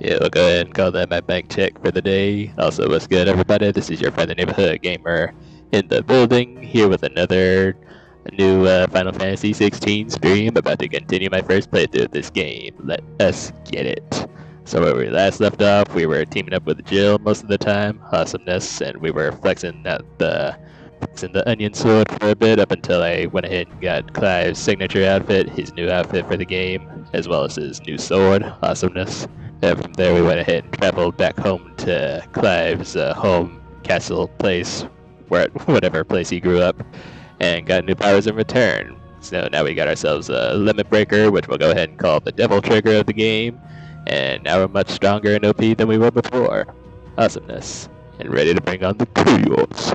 Yeah, we'll go ahead and call that my bank check for the day. Also, what's good, everybody? This is your friendly neighborhood gamer in the building, here with another new Final Fantasy 16 stream. About to continue my first playthrough of this game. Let us get it. So where we last left off, we were teaming up with Jill most of the time, awesomeness, and we were flexing the onion sword for a bit up until I went ahead and got Clive's signature outfit, his new outfit for the game, as well as his new sword, awesomeness. And from there we went ahead and traveled back home to Clive's home castle place, whatever place he grew up, and got new powers in return. So now we got ourselves a limit breaker, which we'll go ahead and call the devil trigger of the game, and now we're much stronger in OP than we were before. Awesomeness. And ready to bring on the chaos.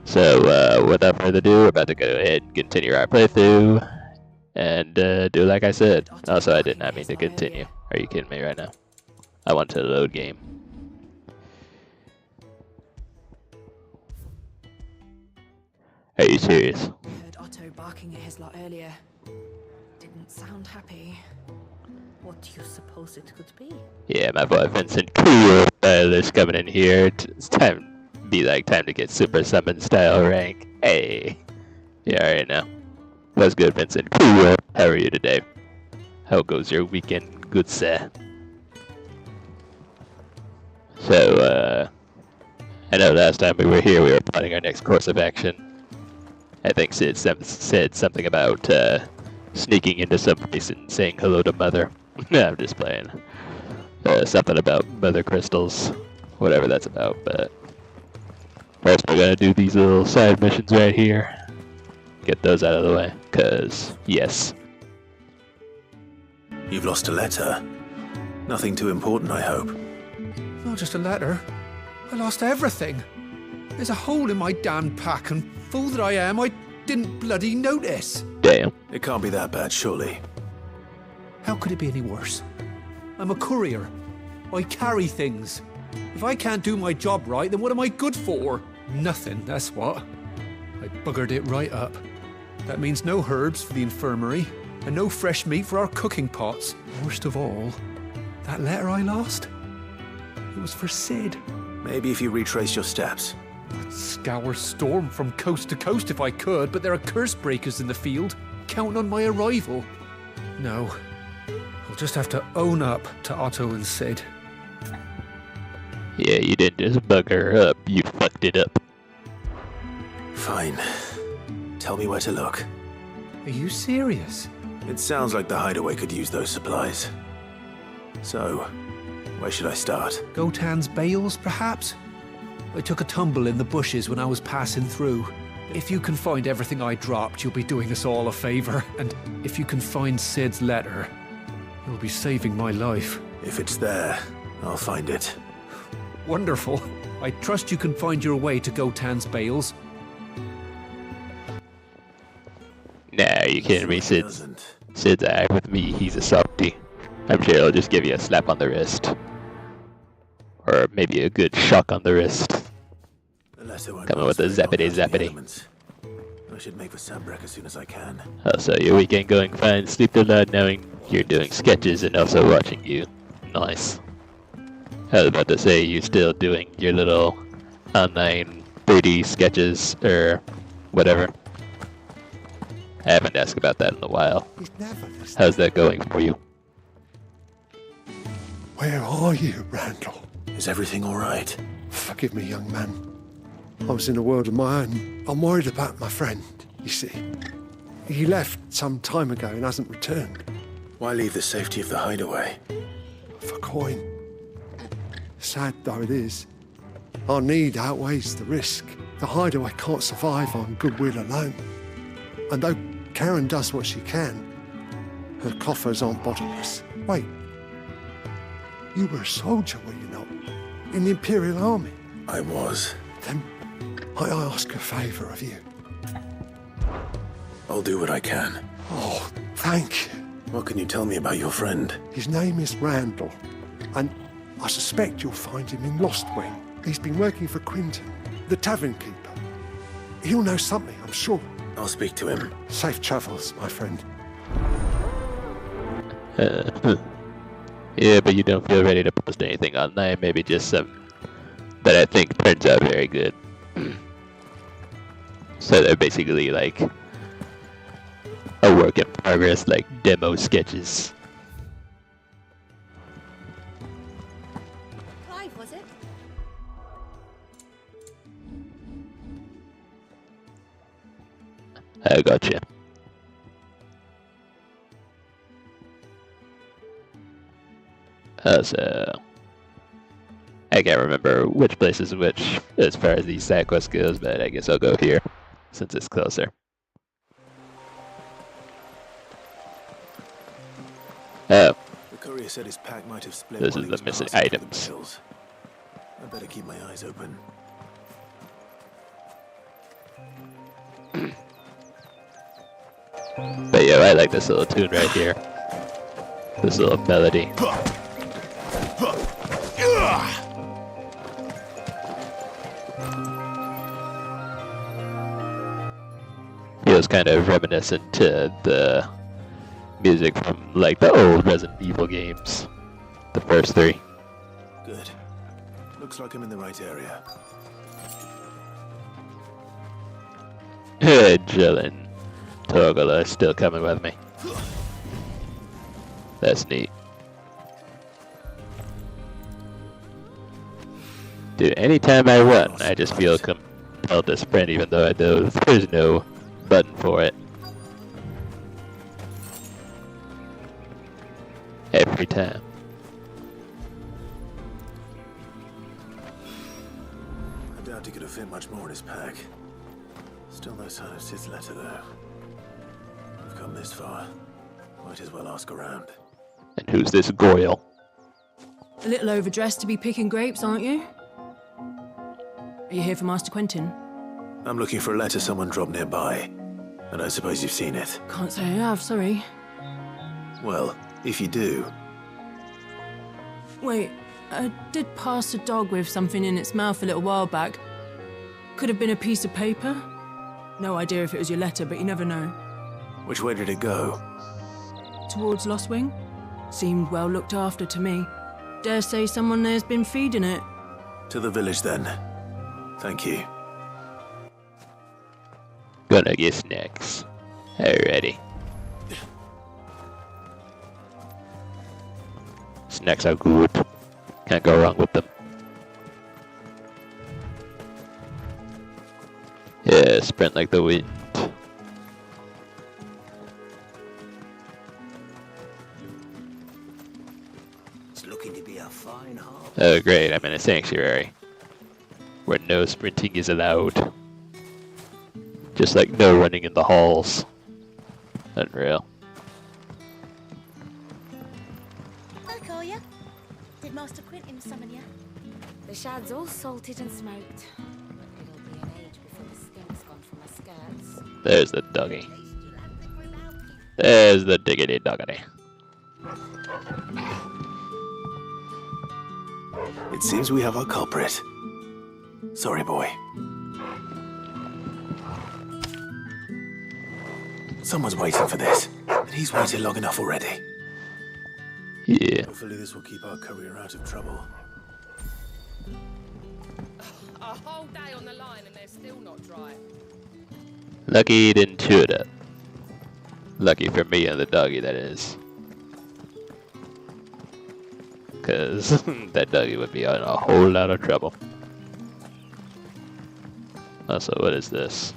So without further ado, we're about to go ahead and continue our playthrough, and do like I said. Also, I did not mean to continue. Are you kidding me right now? I want to load game. Are you serious? I heard Otto barking at his lot earlier. Didn't sound happy. What do you suppose it could be? Yeah, my boy Vincent Cool is coming in here. It's time to get Super Summon style rank. Hey. Yeah, alright now. What's good, Vincent Cool? How are you today? How goes your weekend, good sir? So, I know last time we were here we were plotting our next course of action. I think Sid said something about sneaking into some place and saying hello to Mother. No, I'm just playing. Something about Mother Crystals. Whatever that's about, but first we're gonna do these little side missions right here. Get those out of the way, cause yes. You've lost a letter. Nothing too important, I hope. Not just a letter. I lost everything. There's a hole in my damn pack, and fool that I am, I didn't bloody notice. Damn. It can't be that bad, surely. How could it be any worse? I'm a courier. I carry things. If I can't do my job right, then what am I good for? Nothing, that's what. I buggered it right up. That means no herbs for the infirmary, and no fresh meat for our cooking pots. Worst of all, that letter I lost? It was for Sid. Maybe if you retrace your steps. I'd scour Storm from coast to coast if I could, but there are curse breakers in the field, counting on my arrival. No, I'll just have to own up to Otto and Sid. Yeah, you didn't just bug her up, you fucked it up. Fine. Tell me where to look. Are you serious? It sounds like the hideaway could use those supplies. So, where should I start? Gotan's bales, perhaps? I took a tumble in the bushes when I was passing through. If you can find everything I dropped, you'll be doing us all a favor. And if you can find Sid's letter, you'll be saving my life. If it's there, I'll find it. Wonderful. I trust you can find your way to Gotan's bales. Nah, you kidding me, Sid? Doesn't. Sid's act with me, he's a softie. I'm sure he'll just give you a slap on the wrist. Or maybe a good shock on the wrist. Coming with a zappity. I should make for Sambrek as soon as I can. Also, your weekend going fine. Sleep till night knowing you're doing sketches and also watching you. Nice. I was about to say, you still doing your little online 3D sketches or whatever. I haven't asked about that in a while. How's that going for you? Where are you, Randall? Is everything alright? Forgive me, young man. I was in a world of my own. I'm worried about my friend, you see. He left some time ago and hasn't returned. Why leave the safety of the hideaway? For coin. Sad though it is, our need outweighs the risk. The hideaway can't survive on goodwill alone. And though Karen does what she can, her coffers aren't bottomless. Wait, you were a soldier, were you not? In the Imperial Army? I was. Then I ask a favour of you. I'll do what I can. Oh, thank you. What can you tell me about your friend? His name is Randall, and I suspect you'll find him in Lostwing. He's been working for Quinton, the tavern keeper. He'll know something, I'm sure. I'll speak to him. Safe travels, my friend. Yeah, but you don't feel ready to post anything online. Maybe just some that I think turns out very good. So they're basically like a work in progress, like demo sketches. Clive, was it? I gotcha. So I can't remember which place is which as far as the side quest goes, but I guess I'll go here since it's closer. Oh, The courier said his pack might have split. This while is he the was missing passing through the items. hills. I better keep my eyes open. but yeah, I like this little tune right here. This little melody. Feels kind of reminiscent to the music from like the old Resident Evil games. The first 3. Good. Looks like I'm in the right area. Jill and Torgal are still coming with me. That's neat. Dude, anytime I run, I just feel compelled to sprint even though I know there's no button for it. Every time. I doubt he could have fit much more in his pack. Still no sign of Sid's letter, though. I've come this far. Might as well ask around. And who's this Goyle? A little overdressed to be picking grapes, aren't you? Are you here for Master Quentin? I'm looking for a letter someone dropped nearby. And I suppose you've seen it. Can't say I have, sorry. Well, if you do, Wait, I did pass a dog with something in its mouth a little while back. Could have been a piece of paper. No idea if it was your letter, but you never know. which way did it go? Towards Lost Wing? Seemed well looked after to me. Dare say someone there's been feeding it. To the village, then. Thank you. Gonna get snacks. Alrighty. Snacks are good. Can't go wrong with them. Yeah, sprint like the wind. It's looking to be a fine harvest. Oh great, I'm in a sanctuary. Where no sprinting is allowed. Just like no running in the halls. Unreal. Hi, Collier. Did Master Quentin summon you? The shad's all salted and smoked. It'll be an age before the skink's gone from my skirts. There's the doggy. There's the diggity doggity. It seems we have our culprit. Sorry, boy. Someone's waiting for this, and he's waited long enough already. Yeah. Hopefully this will keep our career out of trouble. A whole day on the line and they're still not dry. Lucky he didn't chew it up. Lucky for me and the doggy, that is. Because that doggy would be in a whole lot of trouble. Also, what is this?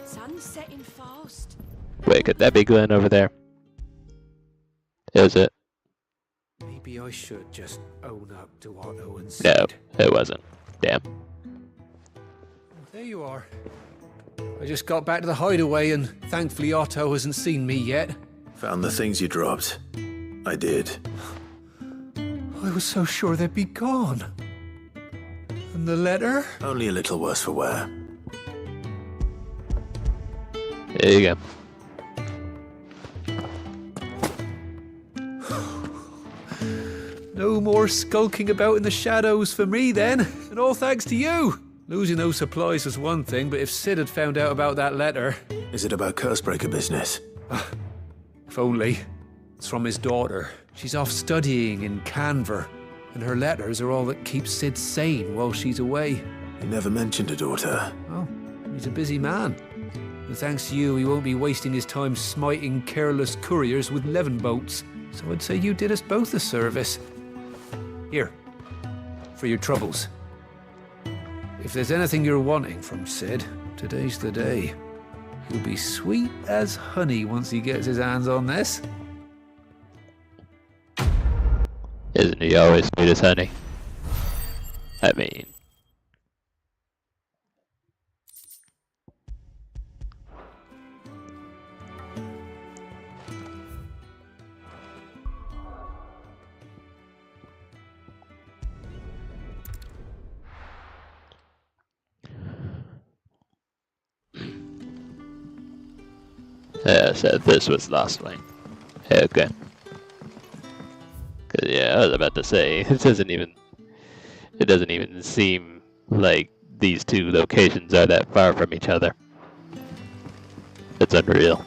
Sun's setting fast. Wait, could that be Glenn over there? Is it? Maybe I should just own up to what Owen No, said. it wasn't. Damn. There you are. I just got back to the hideaway and thankfully Otto hasn't seen me yet. Found the things you dropped. I did. I was so sure they'd be gone. And the letter? Only a little worse for wear. There you go. No more skulking about in the shadows for me then, and all thanks to you. Losing those supplies was one thing, but if Sid had found out about that letter... Is it about Cursebreaker business? If only. It's from his daughter. She's off studying in Canver, and her letters are all that keeps Sid sane while she's away. He never mentioned a daughter. Oh, he's a busy man. And thanks to you, he won't be wasting his time smiting careless couriers with levin boats. So I'd say you did us both a service. Here, for your troubles. If there's anything you're wanting from Sid, today's the day. He'll be sweet as honey once he gets his hands on this. Isn't he always sweet as honey? I mean... Yeah, so this was last one. Okay. Cause yeah, I was about to say, it doesn't even seem like these two locations are that far from each other. It's unreal.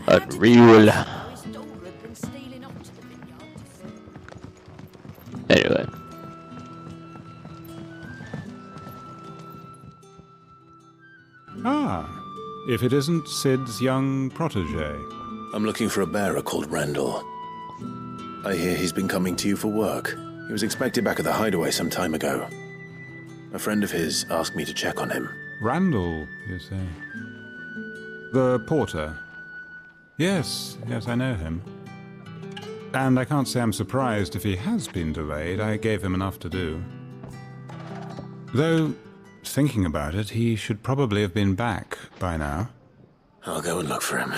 Unreal. Anyway. Ah, if it isn't Sid's young protege. I'm looking for a bearer called Randall. I hear he's been coming to you for work. He was expected back at the hideaway some time ago. A friend of his asked me to check on him. Randall, you say? The porter? Yes, I know him. And I can't say I'm surprised if he has been delayed. I gave him enough to do. Though, thinking about it, he should probably have been back by now. I'll go and look for him.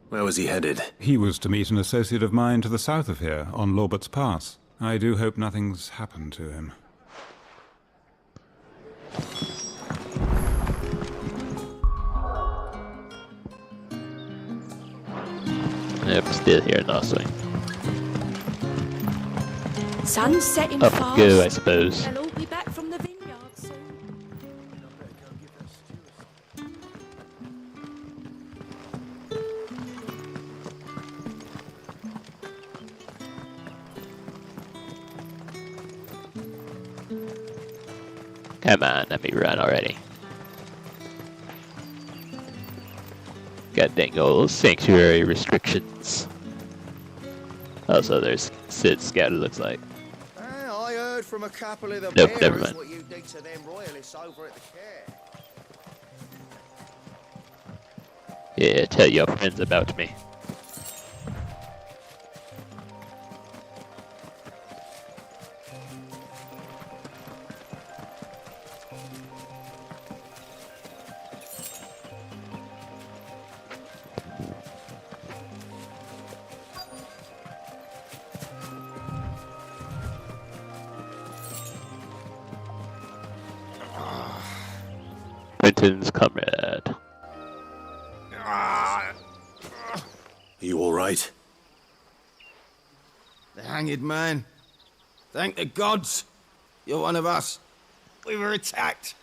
Where was he headed? He was to meet an associate of mine to the south of here, on Lorbert's Pass. I do hope nothing's happened to him. Yep, still here in Oswing. Sun's setting Up fast. we go, I suppose. They'll all be back from the vineyard soon. Come on, let me run already. Got dang old sanctuary restrictions. Also, there's Sid Scout, it looks like. I heard from a couple of the Nope, never bearers mind. what you did to them royalists over at the care. Yeah, tell your friends about me. Quentin's comrade. Are you all right? The hanged man. Thank the gods. You're one of us. We were attacked.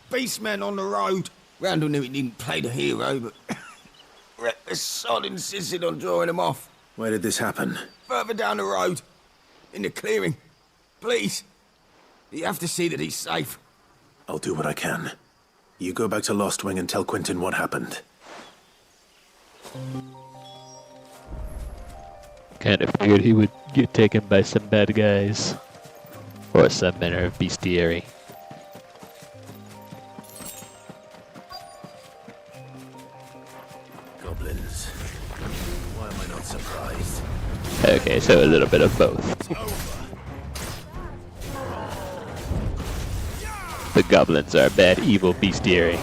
Beastmen on the road. Randall knew he didn't play the hero, but the sod insisted on drawing him off. Where did this happen? Further down the road. In the clearing. Please. You have to see that he's safe. I'll do what I can. You go back to Lost Wing and tell Quentin what happened. Kinda figured he would get taken by some bad guys. Or some manner of bestiary. Goblins. Why am I not surprised? Okay, so a little bit of both. The goblins are bad, evil bestiary.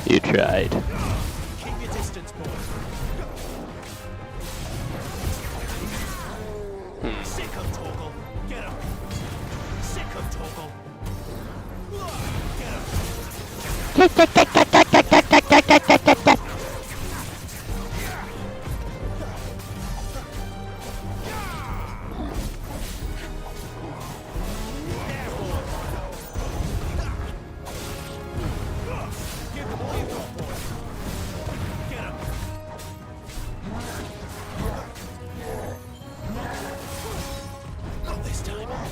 You tried. Keep your distance, boy. Sick of Torgal. Get him. Sick of Torgal. Get him.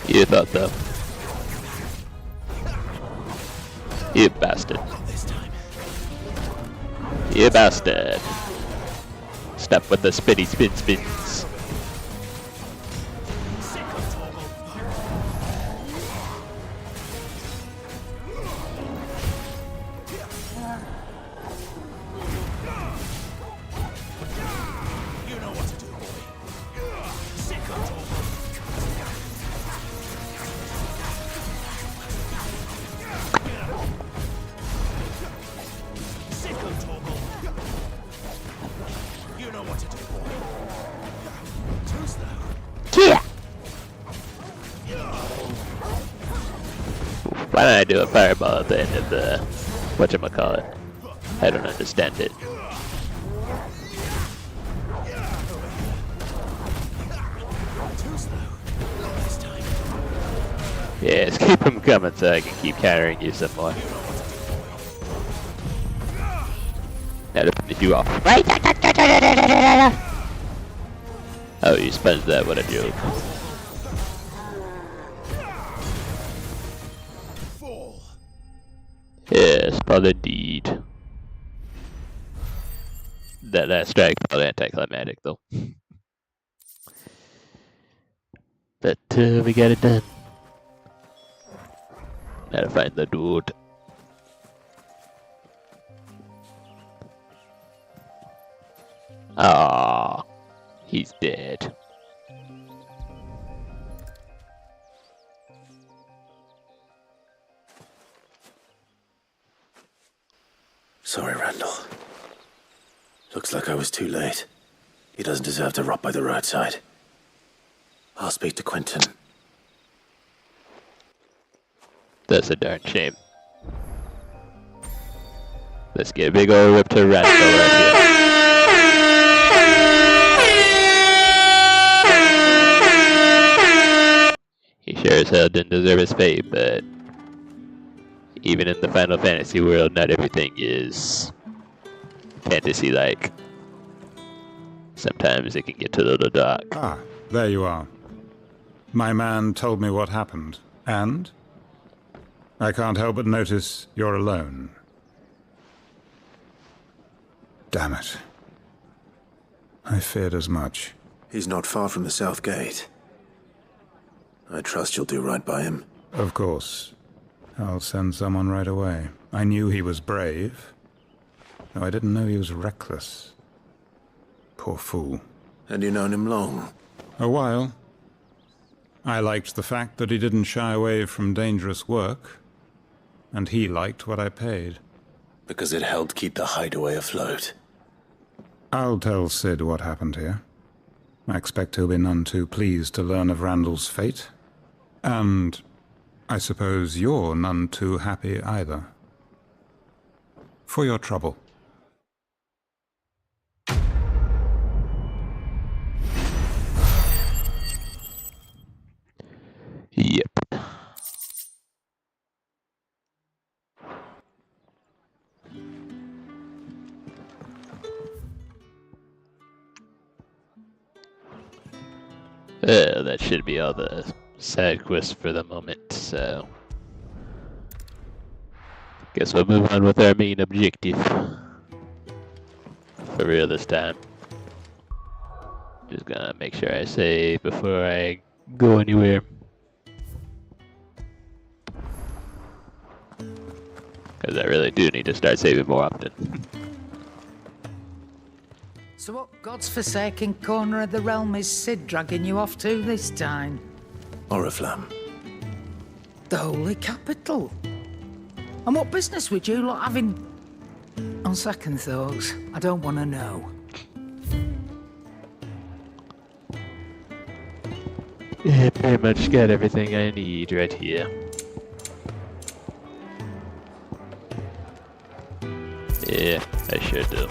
You thought though. You bastard. You bastard. Stop with the spinny spins. You know what to do, boy. Sick of Torgal. Sick of Torgal. You know what to do, boy. Too slow. Yeah. Why don't I do a fireball at the end of the whatchamacallit? I don't understand it. Yes, keep them coming so I can keep countering you some more. Now to finish you off. Oh, you sponged that, what a joke. Yes, fall indeed. That last strike felt anticlimactic though. But we got it done. Now to find the dude. Ah, he's dead. Sorry, Randall. Looks like I was too late. He doesn't deserve to rot by the roadside. I'll speak to Quentin. That's a darn shame. Let's get a big old rip to Randall right here. He sure as hell didn't deserve his fate, but even in the Final Fantasy world, not everything is fantasy-like. Sometimes it can get a little dark. Ah, there you are. My man told me what happened, and I can't help but notice you're alone. Damn it. I feared as much. He's not far from the South Gate. I trust you'll do right by him. Of course. I'll send someone right away. I knew he was brave, though I didn't know he was reckless. Poor fool. And you've known him long? A while. I liked the fact that he didn't shy away from dangerous work, and he liked what I paid. Because it helped keep the hideaway afloat. I'll tell Sid what happened here. I expect he'll be none too pleased to learn of Randall's fate. And I suppose you're none too happy either. For your trouble. Yep. That should be all the side quests for the moment, so guess we'll move on with our main objective. For real this time. Just gonna make sure I save before I go anywhere. Because I really do need to start saving more often. So what God's forsaken corner of the realm is Sid dragging you off to this time? Oriflamme. The Holy Capital. And what business would you lot having? On second thoughts, I don't want to know. Yeah, pretty much got everything I need right here. Yeah, I sure do.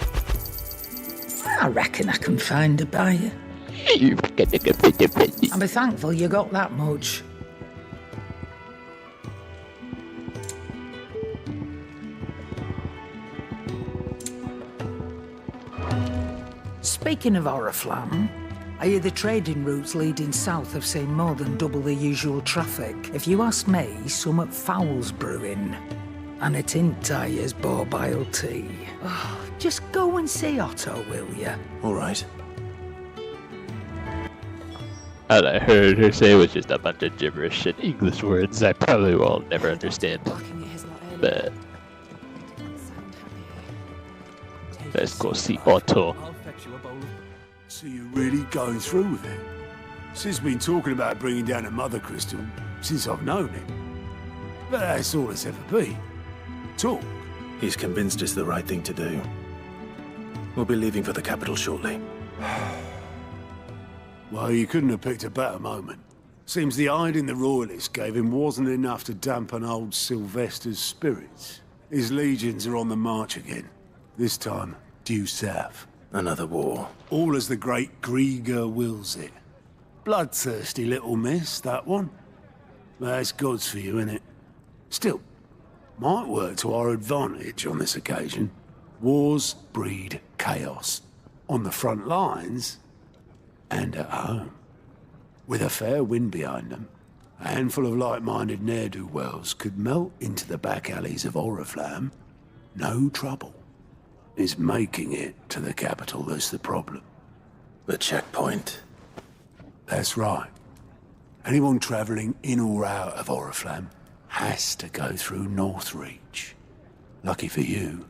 I reckon I can find a buyer. You reckon I can find a buyer? I'll be thankful you got that much. Speaking of Oriflamme, I hear the trading routes leading south have seen more than double the usual traffic. If you ask me, somewhat foul's brewing. And it ain't as borbile tea. Oh, just go and see Otto, will ya? All right. All I heard her say was just a bunch of gibberish and English words I probably will never understand. But let's go see Otto. So you're really going through with it? Sid's been talking about bringing down a mother crystal since I've known him. But that's all it's ever been. Talk. He's convinced it's the right thing to do. We'll be leaving for the capital shortly. Well, you couldn't have picked a better moment. Seems the hiding the royalists gave him wasn't enough to dampen old Sylvester's spirits. His legions are on the march again. This time, due south. Another war. All as the great Grieger wills it. Bloodthirsty little miss, that one. That's God's for you, innit? Still, might work to our advantage on this occasion. Wars breed chaos. On the front lines, and at home. With a fair wind behind them, a handful of like-minded ne'er-do-wells could melt into the back alleys of Oriflamme. No trouble. It's making it to the capital that's the problem. The checkpoint. That's right. Anyone travelling in or out of Oriflamme has to go through Northreach. Lucky for you,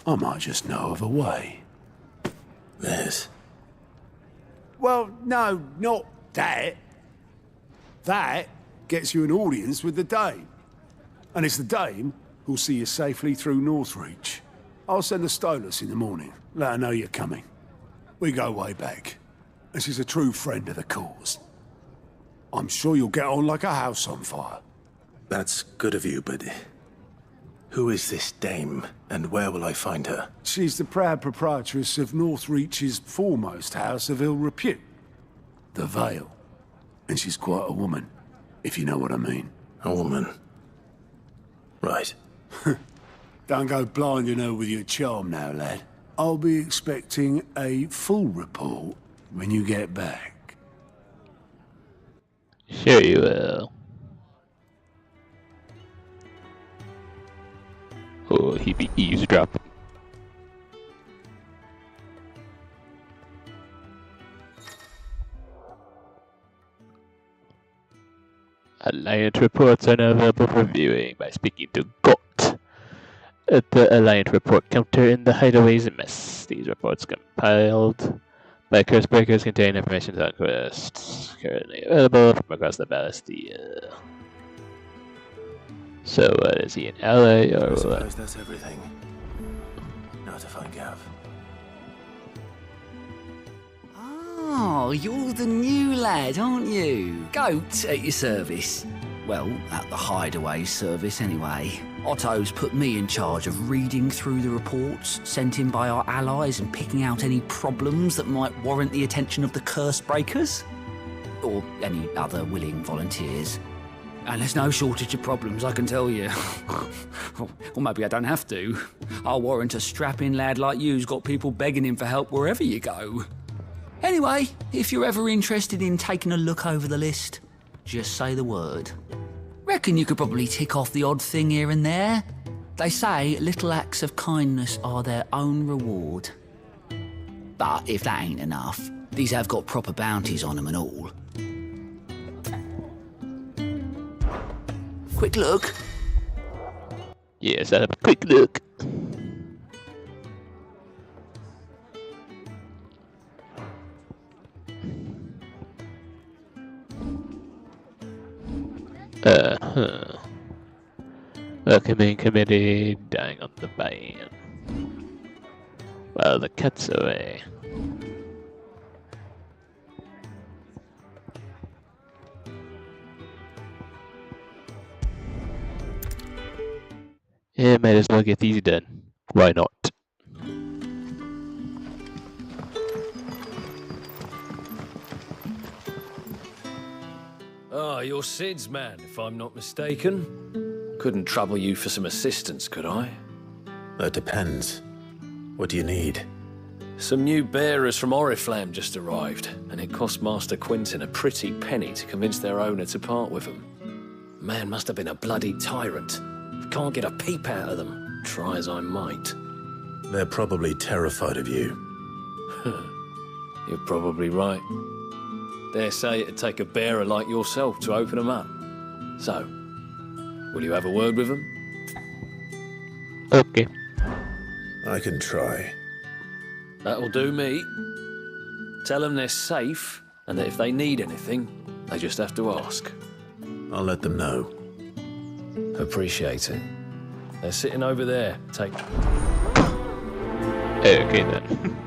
I might just know of a way. There's... Well, no, not that. That gets you an audience with the Dame. And it's the Dame who'll see you safely through Northreach. I'll send a Stolas in the morning. Let her know you're coming. We go way back. And she's a true friend of the cause. I'm sure you'll get on like a house on fire. That's good of you, but... who is this Dame, and where will I find her? She's the proud proprietress of Northreach's foremost house of ill repute. The Vale. And she's quite a woman, if you know what I mean. A woman. Right. Don't go blinding her with your charm now, lad. I'll be expecting a full report when you get back. Sure you will. Oh, he be eavesdropping. Alliance reports are now available for viewing by speaking to Gott at the Alliance report counter in the Hideaway's mess. These reports compiled by curse breakers contain information on quests currently available from across the Bastia. So, is he an ally or I what? suppose that's everything. Now to find Gav. Oh, you're the new lad, aren't you? Goat at your service. Well, at the Hideaway service anyway. Otto's put me in charge of reading through the reports sent in by our allies and picking out any problems that might warrant the attention of the curse breakers. Or any other willing volunteers. And there's no shortage of problems, I can tell you. Or maybe I don't have to. I'll warrant a strapping lad like you's got people begging him for help wherever you go. Anyway, if you're ever interested in taking a look over the list, just say the word. Reckon you could probably tick off the odd thing here and there. They say little acts of kindness are their own reward. But if that ain't enough, these have got proper bounties on them and all. Quick look. Yes, I'll have a quick look. Welcoming committee dying on the vine. While the cat's away. Yeah, might as well get these done. Why not? Ah, you're Sid's man, if I'm not mistaken. Couldn't trouble you for some assistance, could I? That depends. What do you need? Some new bearers from Oriflamme just arrived, and it cost Master Quentin a pretty penny to convince their owner to part with them. Man must have been a bloody tyrant. Can't get a peep out of them, try as I might. They're probably terrified of you. You're probably right. Dare say it'd take a bearer like yourself to open them up. So, will you have a word with them? Okay. I can try. That'll do me. Tell them they're safe, and that if they need anything, they just have to ask. I'll let them know. Appreciate it. They're sitting over there. Take... Okay then.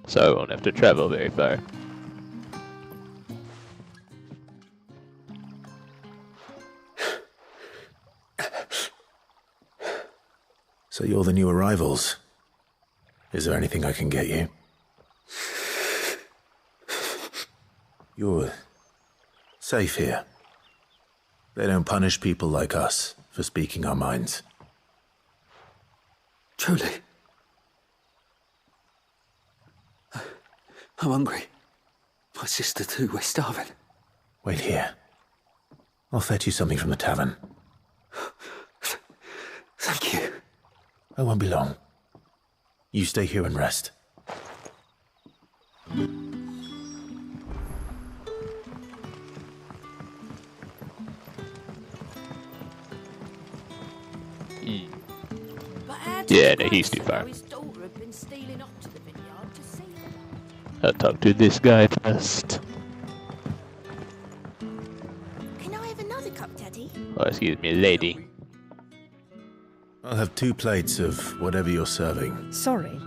So I won't have to travel very far. So you're the new arrivals. Is there anything I can get you? You're safe here. They don't punish people like us for speaking our minds. Truly. I'm hungry. My sister too, we're starving. Wait here. I'll fetch you something from the tavern. Thank you. I won't be long. You stay here and rest. Yeah, no, he's too far. I'll talk to this guy first. Can I have another cup, Daddy? Oh, excuse me, lady. I'll have 2 plates of whatever you're serving. Sorry.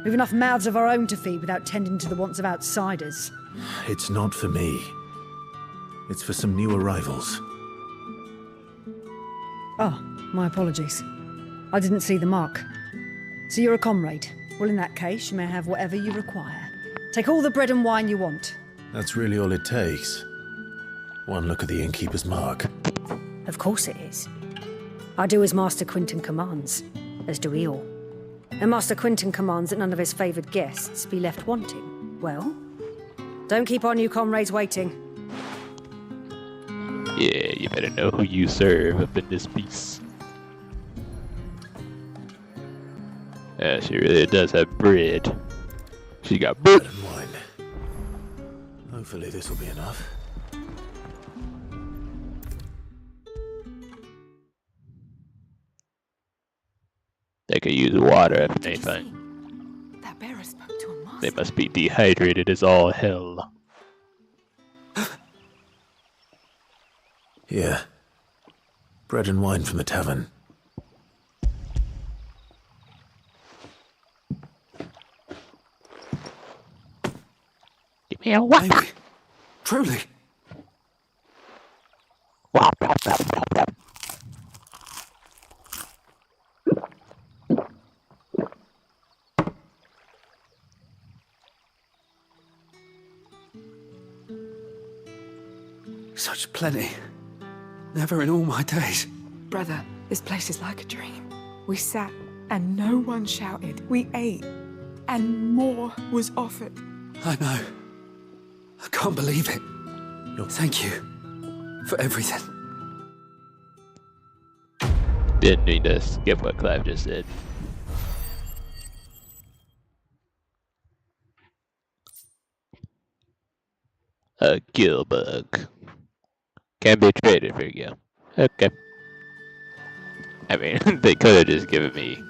We've enough mouths of our own to feed without tending to the wants of outsiders. It's not for me. It's for some new arrivals. Oh, my apologies. I didn't see the mark. So you're a comrade. Well, in that case, you may have whatever you require. Take all the bread and wine you want. That's really all it takes. One look at the innkeeper's mark. Of course it is. I do as Master Quentin commands, as do we all. And Master Quentin commands that none of his favoured guests be left wanting. Well, don't keep our new comrades waiting. Yeah, you better know who you serve up in this piece. Yeah, she really does have bread. She got bread and wine. Hopefully this will be enough. They could use water if anything. That bearer spoke to a master. They must be dehydrated as all hell. Here. Bread and wine from the tavern. Give me a what? Maybe. Truly. Such plenty. Never in all my days. Brother, this place is like a dream. We sat and no one shouted. We ate and more was offered. I know. I can't believe it. Thank you for everything. Didn't need to skip what Clive just said. A gill bug. Can be traded for a gill. Okay. I mean, they could have just given me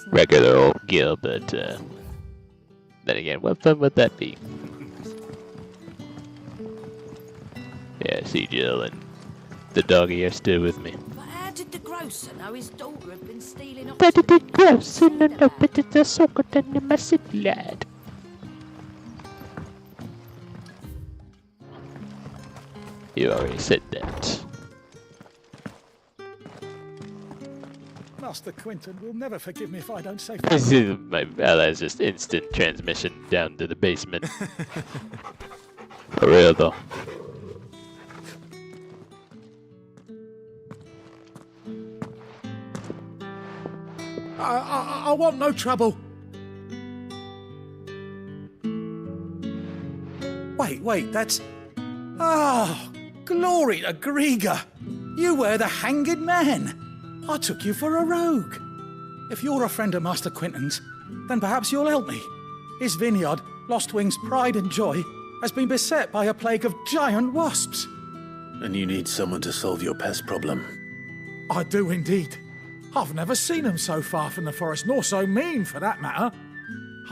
regular old gill, but then again, what fun would that be? Yeah, see, Jill and the doggy are still with me. But how did the grocer know his daughter had been stealing off? But the grocer know but it's a soccer than the massive lad. You already said that. Master Quinton will never forgive me if I don't say. My ally's just instant transmission down to the basement. For real though. I want no trouble. Wait, that's... Oh, glory to Grieger. You were the hanged man. I took you for a rogue. If you're a friend of Master Quinton's, then perhaps you'll help me. His vineyard, Lostwing's pride and joy, has been beset by a plague of giant wasps. And you need someone to solve your pest problem. I do indeed. I've never seen them so far from the forest, nor so mean, for that matter.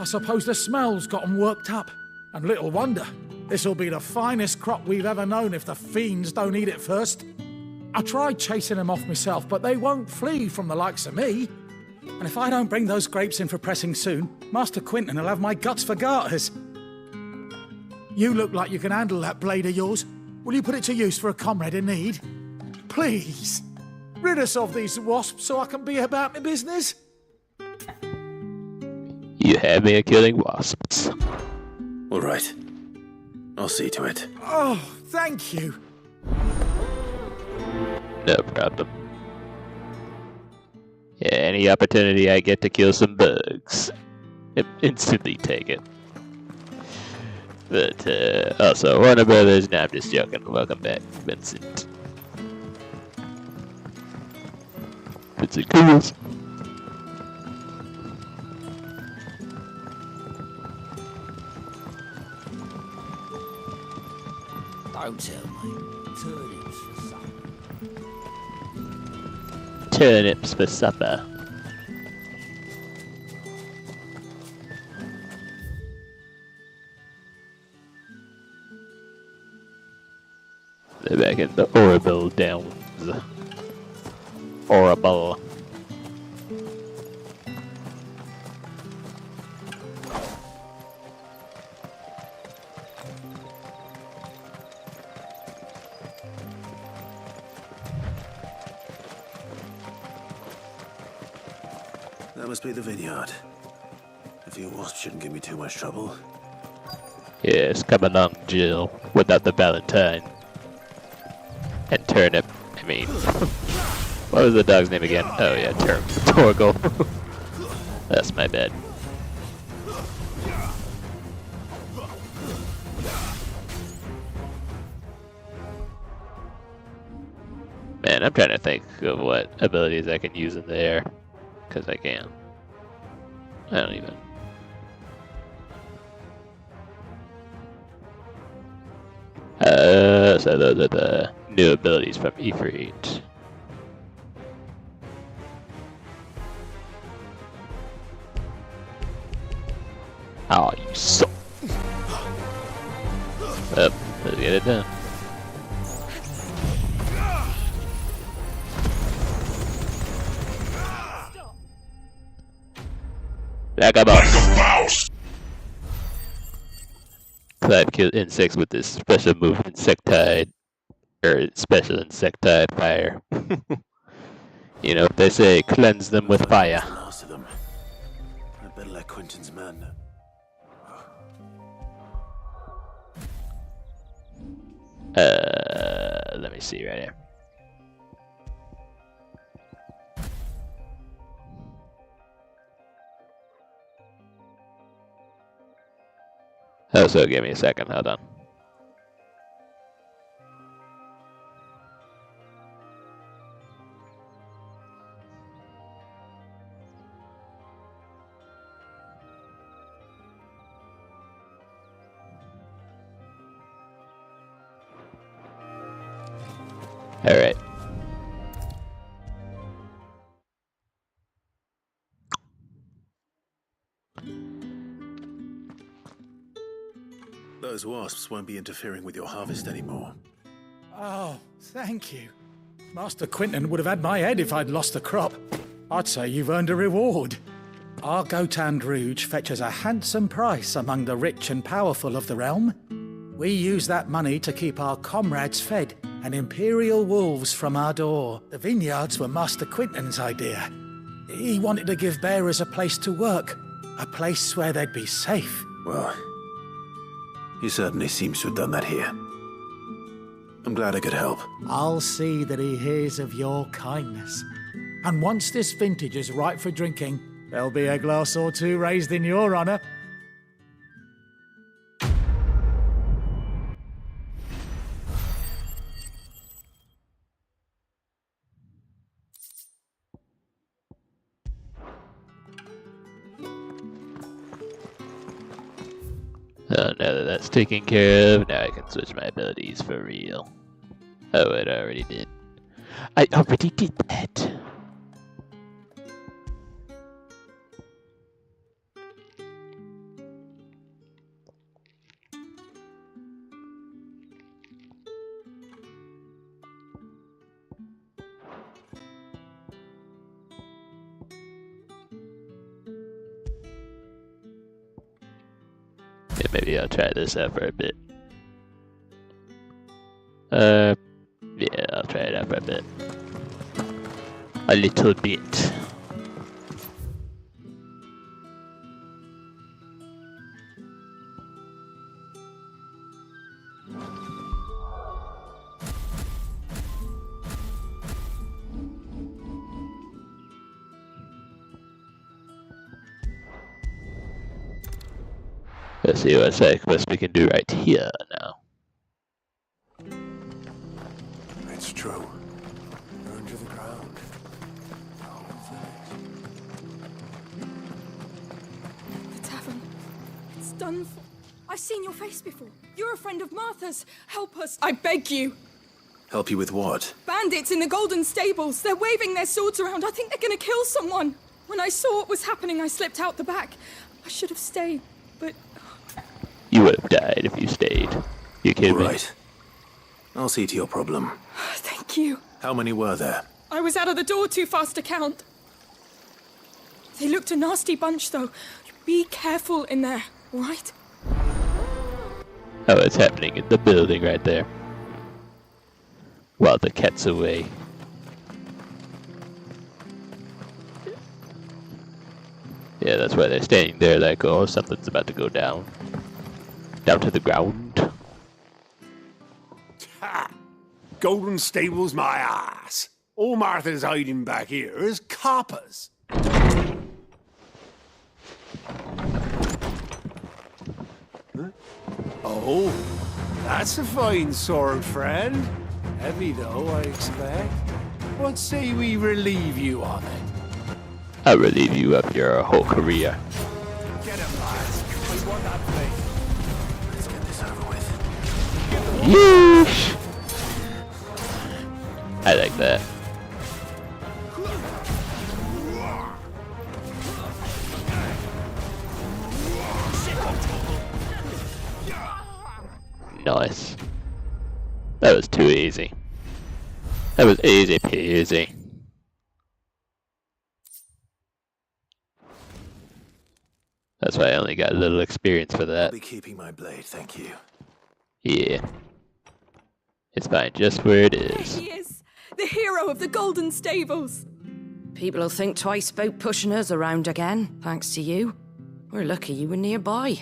I suppose the smell's got 'em worked up. And little wonder. This'll be the finest crop we've ever known if the fiends don't eat it first. I tried chasing them off myself, but they won't flee from the likes of me. And if I don't bring those grapes in for pressing soon, Master Quinton will have my guts for garters. You look like you can handle that blade of yours. Will you put it to use for a comrade in need? Please, rid us of these wasps so I can be about my business. You have me at killing wasps. All right. I'll see to it. Oh, thank you. No problem. Yeah, any opportunity I get to kill some bugs, I instantly take it. But, also, Warner Brothers, nah, I'm just joking. Welcome back, Vincent. Vincent Cruz. Don't tell me. Turnips for supper. Turnips for supper. They're back in the Orrible Downs. Orrible. That must be the vineyard. A few wasps shouldn't give me too much trouble. Yes, come along, Jill, without the Valentine. And Turnip, I mean... What was the dog's name again? Oh yeah, Torgal. That's my bad. Man, I'm trying to think of what abilities I can use in there. Because I can. I don't even. So those are the new abilities from Ifrit. Oh, you suck. Up, let's get it done. Like a mouse. Clive kills insects with this special move, Insectide. Or special Insectide fire. You know, they say cleanse them with fire. Last of them. I'd better let Quinton's man know. Let me see right here. Oh, so give me a second, hold on. Alright. Those wasps won't be interfering with your harvest anymore. Oh, thank you. Master Quinton would have had my head if I'd lost the crop. I'd say you've earned a reward. Our Gotand Rouge fetches a handsome price among the rich and powerful of the realm. We use that money to keep our comrades fed and imperial wolves from our door. The vineyards were Master Quinton's idea. He wanted to give bearers a place to work, a place where they'd be safe. Well, he certainly seems to have done that here. I'm glad I could help. I'll see that he hears of your kindness. And once this vintage is ripe for drinking, there'll be a glass or two raised in your honour. Oh, now that that's taken care of, now I can switch my abilities for real. Oh, it already did. I already did that. Yeah, maybe I'll try this out for a bit. Yeah, I'll try it out for a bit. A little bit. Let's see what quest we can do right here now. It's true. You're under the ground. The tavern. It's done for. I've seen your face before. You're a friend of Martha's. Help us, I beg you. Help you with what? Bandits in the Golden Stables. They're waving their swords around. I think they're gonna kill someone. When I saw what was happening, I slipped out the back. I should have stayed, but... You would have died if you stayed. You kidding me? Right. I'll see to your problem. Thank you. How many were there? I was out of the door too fast to count. They looked a nasty bunch, though. Be careful in there, all right? Oh, it's happening in the building right there. While the cat's away. Yeah, that's why they're standing there like, oh, something's about to go down. Down to the ground. Ha! Golden Stables my ass. All Martha's hiding back here is coppers. Huh? Oh, that's a fine sword, friend. Heavy though, I expect. What say we relieve you of it? I'll relieve you of your whole career. Get him, lads. We want that thing. Let's get this over with. Yeesh! I like that. Nice. That was too easy. That was easy peasy. That's why I only got a little experience for that. I'll be keeping my blade, thank you. Yeah. It's fine just where it is. There he is, the hero of the Golden Stables. People will think twice about pushing us around again, thanks to you. We're lucky you were nearby.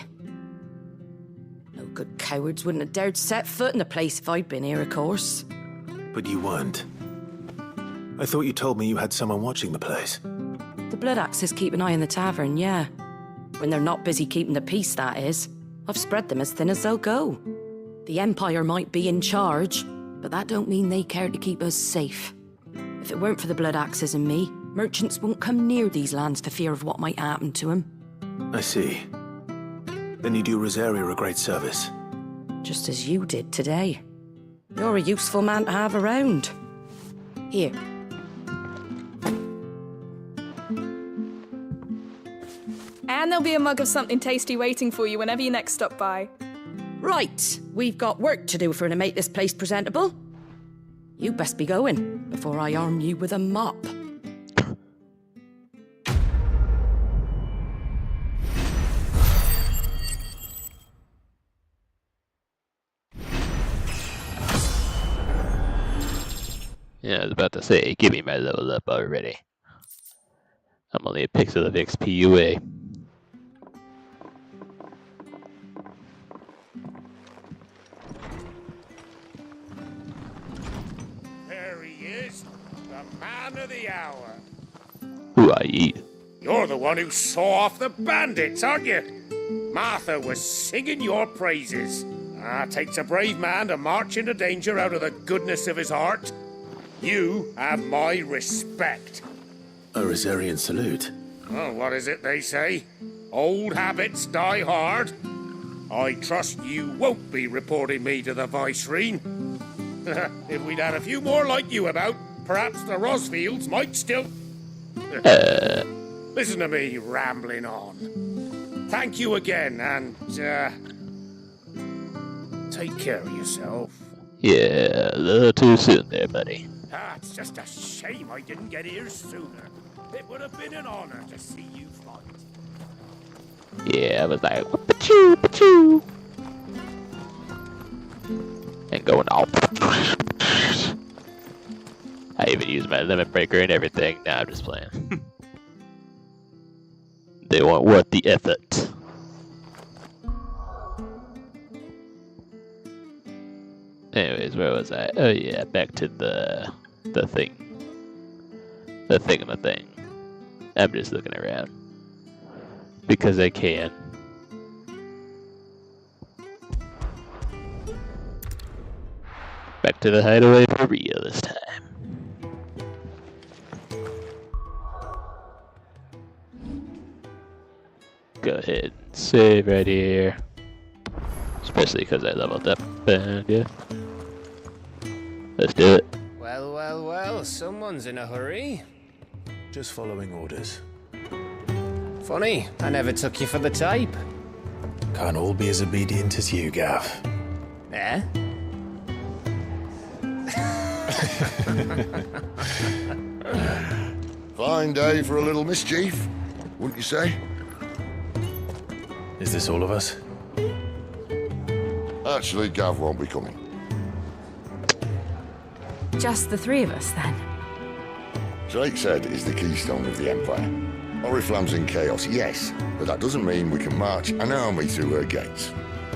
No good cowards wouldn't have dared set foot in the place if I'd been here, of course. But you weren't. I thought you told me you had someone watching the place. The Blood Axes keep an eye on the tavern, yeah. When they're not busy keeping the peace, that is. I've spread them as thin as they'll go. The Empire might be in charge, but that don't mean they care to keep us safe. If it weren't for the Blood Axes and me, merchants won't come near these lands for fear of what might happen to them. I see. Then you do Rosaria a great service. Just as you did today. You're a useful man to have around. Here. And there'll be a mug of something tasty waiting for you whenever you next stop by. Right, we've got work to do for to make this place presentable. You best be going, before I arm you with a mop. Yeah, I was about to say, give me my level up already. I'm only a pixel of XP away. There he is, the man of the hour. Who are you? You're the one who saw off the bandits, aren't you? Martha was singing your praises. Takes a brave man to march into danger out of the goodness of his heart. You have my respect. A Rosarian salute. Oh, what is it they say? Old habits die hard. I trust you won't be reporting me to the Viceroy. If we'd had a few more like you about, perhaps the Rosfields might still... Listen to me rambling on. Thank you again, and, take care of yourself. Yeah, a little too soon there, buddy. It's just a shame I didn't get here sooner. It would have been an honor to see you fight. Yeah, I was like, pa-choo, pa-choo. And going off. I even used my limit breaker and everything. Nah, I'm just playing. They weren't worth the effort. Anyways, where was I? Oh yeah, back to the thing. The thing. I'm just looking around. Because I can. Back to the hideaway for real this time. Go ahead and save right here. Especially because I leveled up, and yeah. Let's do it. Well, well, well, someone's in a hurry. Just following orders. Funny, I never took you for the type. Can't all be as obedient as you, Gav. Eh? Fine day for a little mischief, wouldn't you say? Is this all of us? Actually, Gav won't be coming. Just the three of us, then? Drake's Head is the keystone of the Empire. Oriflamme's in chaos, yes, but that doesn't mean we can march an army through her gates.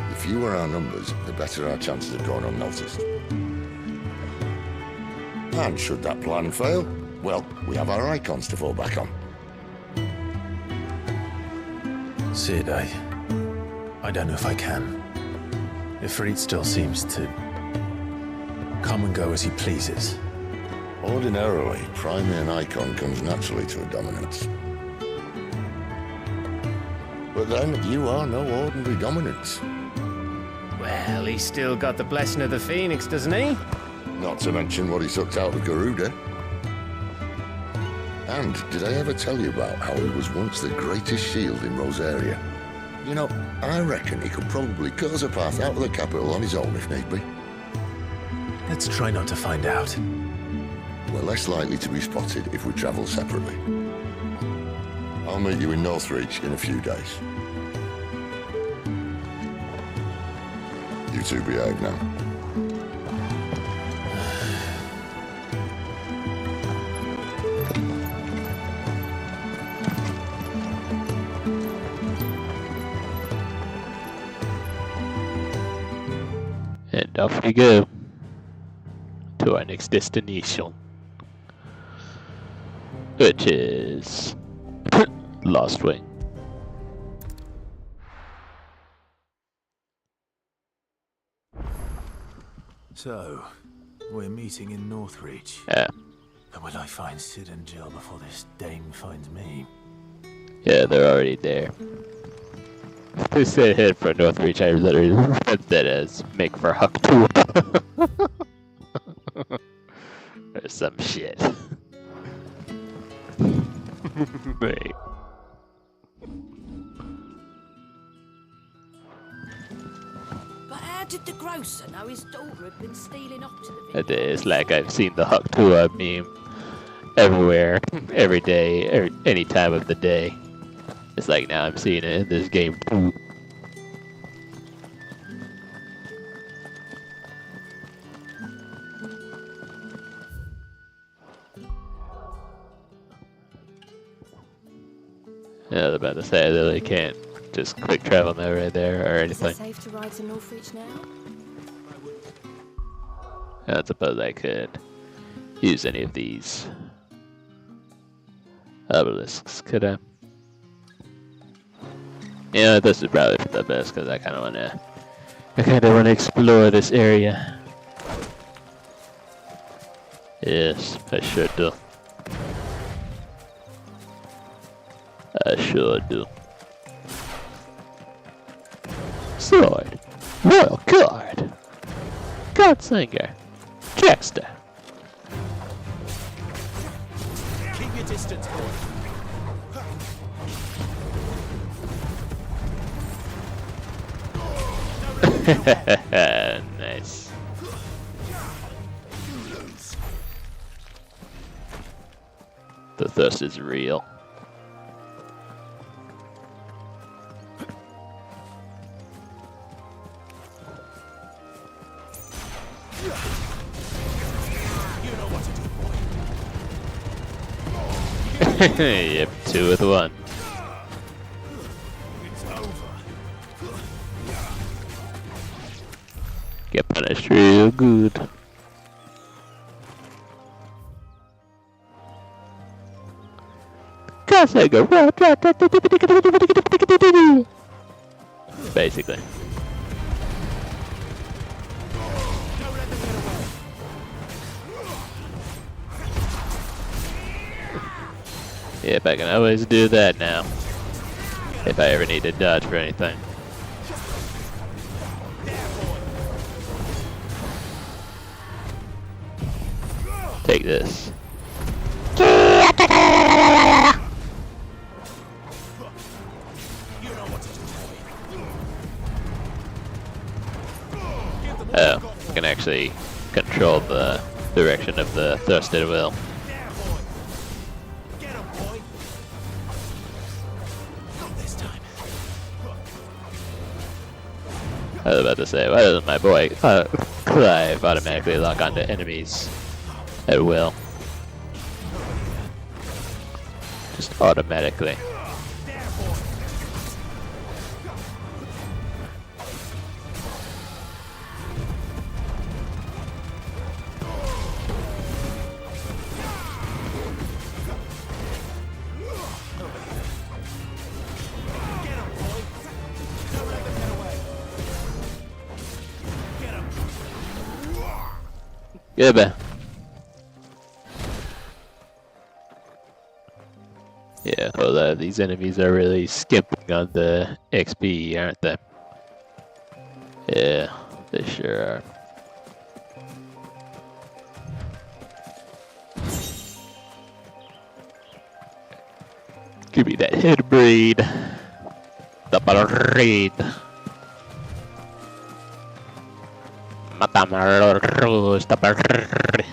The fewer our numbers, the better our chances of going unnoticed. And should that plan fail, well, we have our icons to fall back on. Sid, I don't know if I can. Ifrit still seems to come and go as he pleases. Ordinarily, priming an icon comes naturally to a dominance. But then, you are no ordinary dominance. Well, he's still got the blessing of the Phoenix, doesn't he? Not to mention what he sucked out of Garuda. And did I ever tell you about how he was once the greatest shield in Rosaria? You know, I reckon he could probably cause a path out of the capital on his own if need be. Let's try not to find out. We're less likely to be spotted if we travel separately. I'll meet you in Northreach in a few days. You two behave now. And off we go to our next destination, which is Lostwing. So, we're meeting in Northreach. Yeah. And will I find Sid and Jill before this dame finds me? Yeah, they're already there. They said head for Northreach, I literally read that as make for Hucktua. Or some shit. Wait. But how did the grocer know his daughter had been stealing off to the It is like I've seen the Hucktua meme everywhere, every day, any time of the day. It's like now I'm seeing it in this game too. about to say, I literally can't just quick travel now right there or Is it anything. safe to ride to Northreach now? I don't suppose I could use any of these obelisks, could I? Yeah, this is probably for the best because I kind of want to explore this area. Yes, I should do. I sure do. Sword. Royal Guard. Godsinger. Jackster. Keep your distance, boy. Nice. The thirst is real. Yep, 2 with 1. Get punished real good. Basically. Yep, I can always do that now. If I ever need to dodge for anything. Take this. Oh, I can actually control the direction of the thrust at will. I was about to say, why doesn't my boy Clive automatically lock onto enemies at will? Just automatically. Goodbye. Yeah, although these enemies are really skimping on the XP, aren't they? Yeah, they sure are. Give me that head breed. The breed. Matamaros, the breed.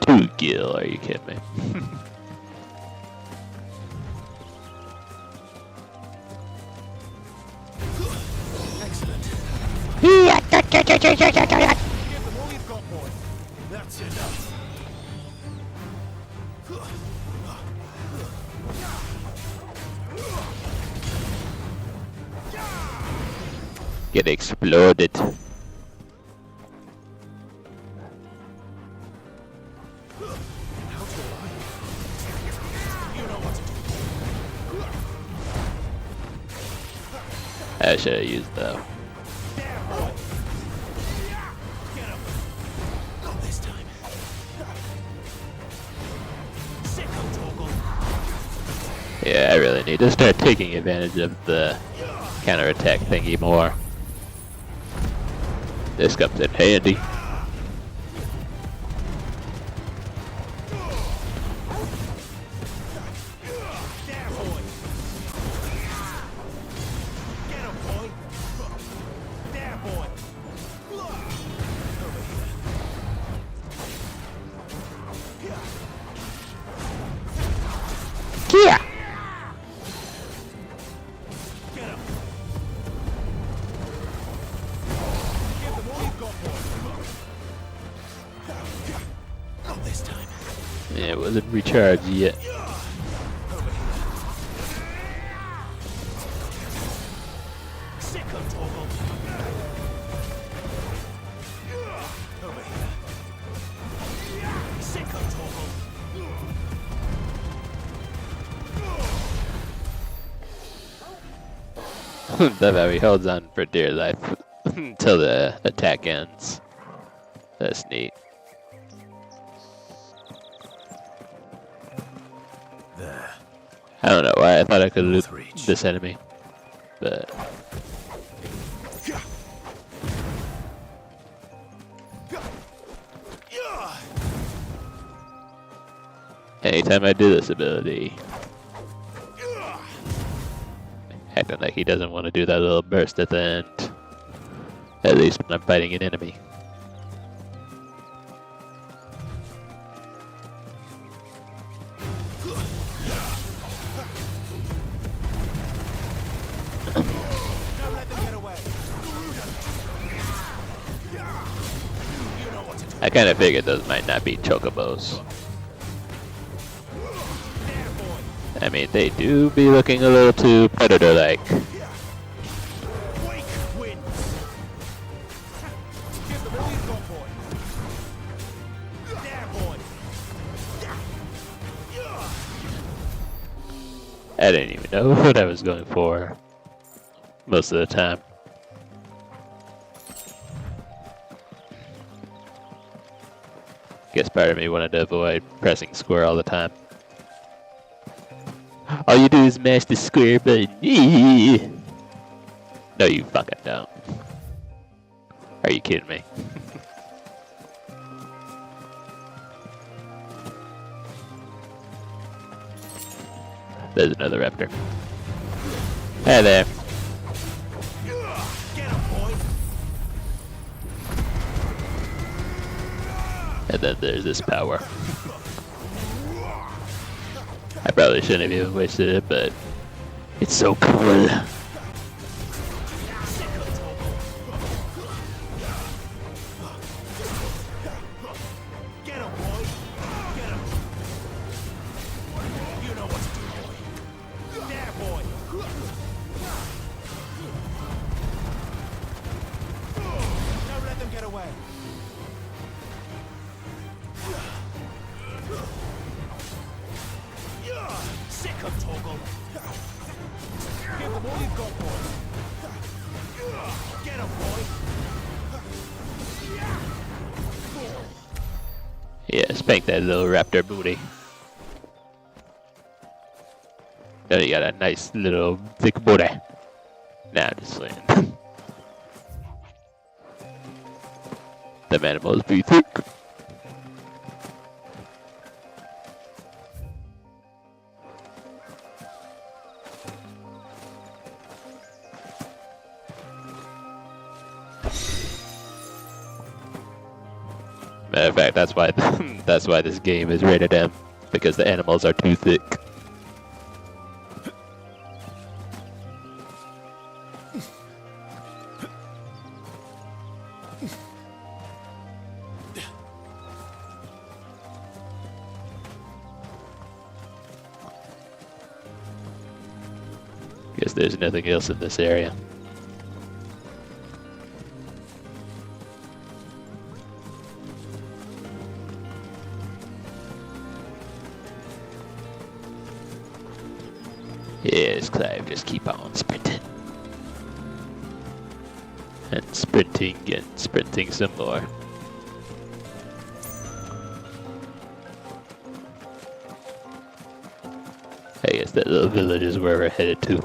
Two gil, are you kidding me? That's enough. Get exploded. I should have used though. Yeah, I really need to start taking advantage of the counterattack thingy more. This comes in handy. Yeah. Yeah, it wasn't recharged yet. That how he holds on for dear life until the attack ends. That's neat. There. I don't know why I thought I could loot this enemy, but anytime I do this ability, acting like he doesn't want to do that little burst at the end. At least when I'm fighting an enemy. I kind of figured those might not be chocobos. I mean, they do be looking a little too predator-like. I didn't even know what I was going for most of the time. Guess part of me wanted to avoid pressing square all the time. All you do is mash the square button. No, you fucking don't. Are you kidding me? There's another raptor. Hey there. And then there's this power. I probably shouldn't have even wasted it, but it's so cool. Yeah, spank that little raptor booty. Oh, you got a nice little thick booty. Nah, I'm just saying. Them animals be thick. Matter of fact, that's why this game is rated M, because the animals are too thick. Guess there's nothing else in this area. Yes, Clive, just keep on sprinting. And sprinting some more. I guess that little village is where we're headed to.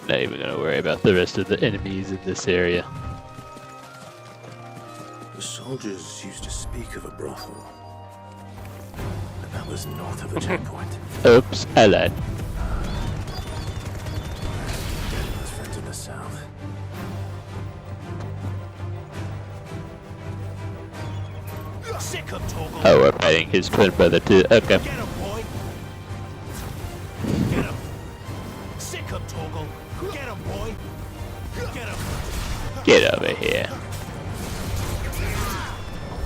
Not even gonna worry about the rest of the enemies in this area. The soldiers used to speak of a brothel, but that was north of the checkpoint. Oops, I lied. His friends in the south. Sick of Torgal. Oh, we're fighting his twin brother too. Okay. Get him, boy. Get him. Sick of Torgal. Get him, boy. Get him. Get over here.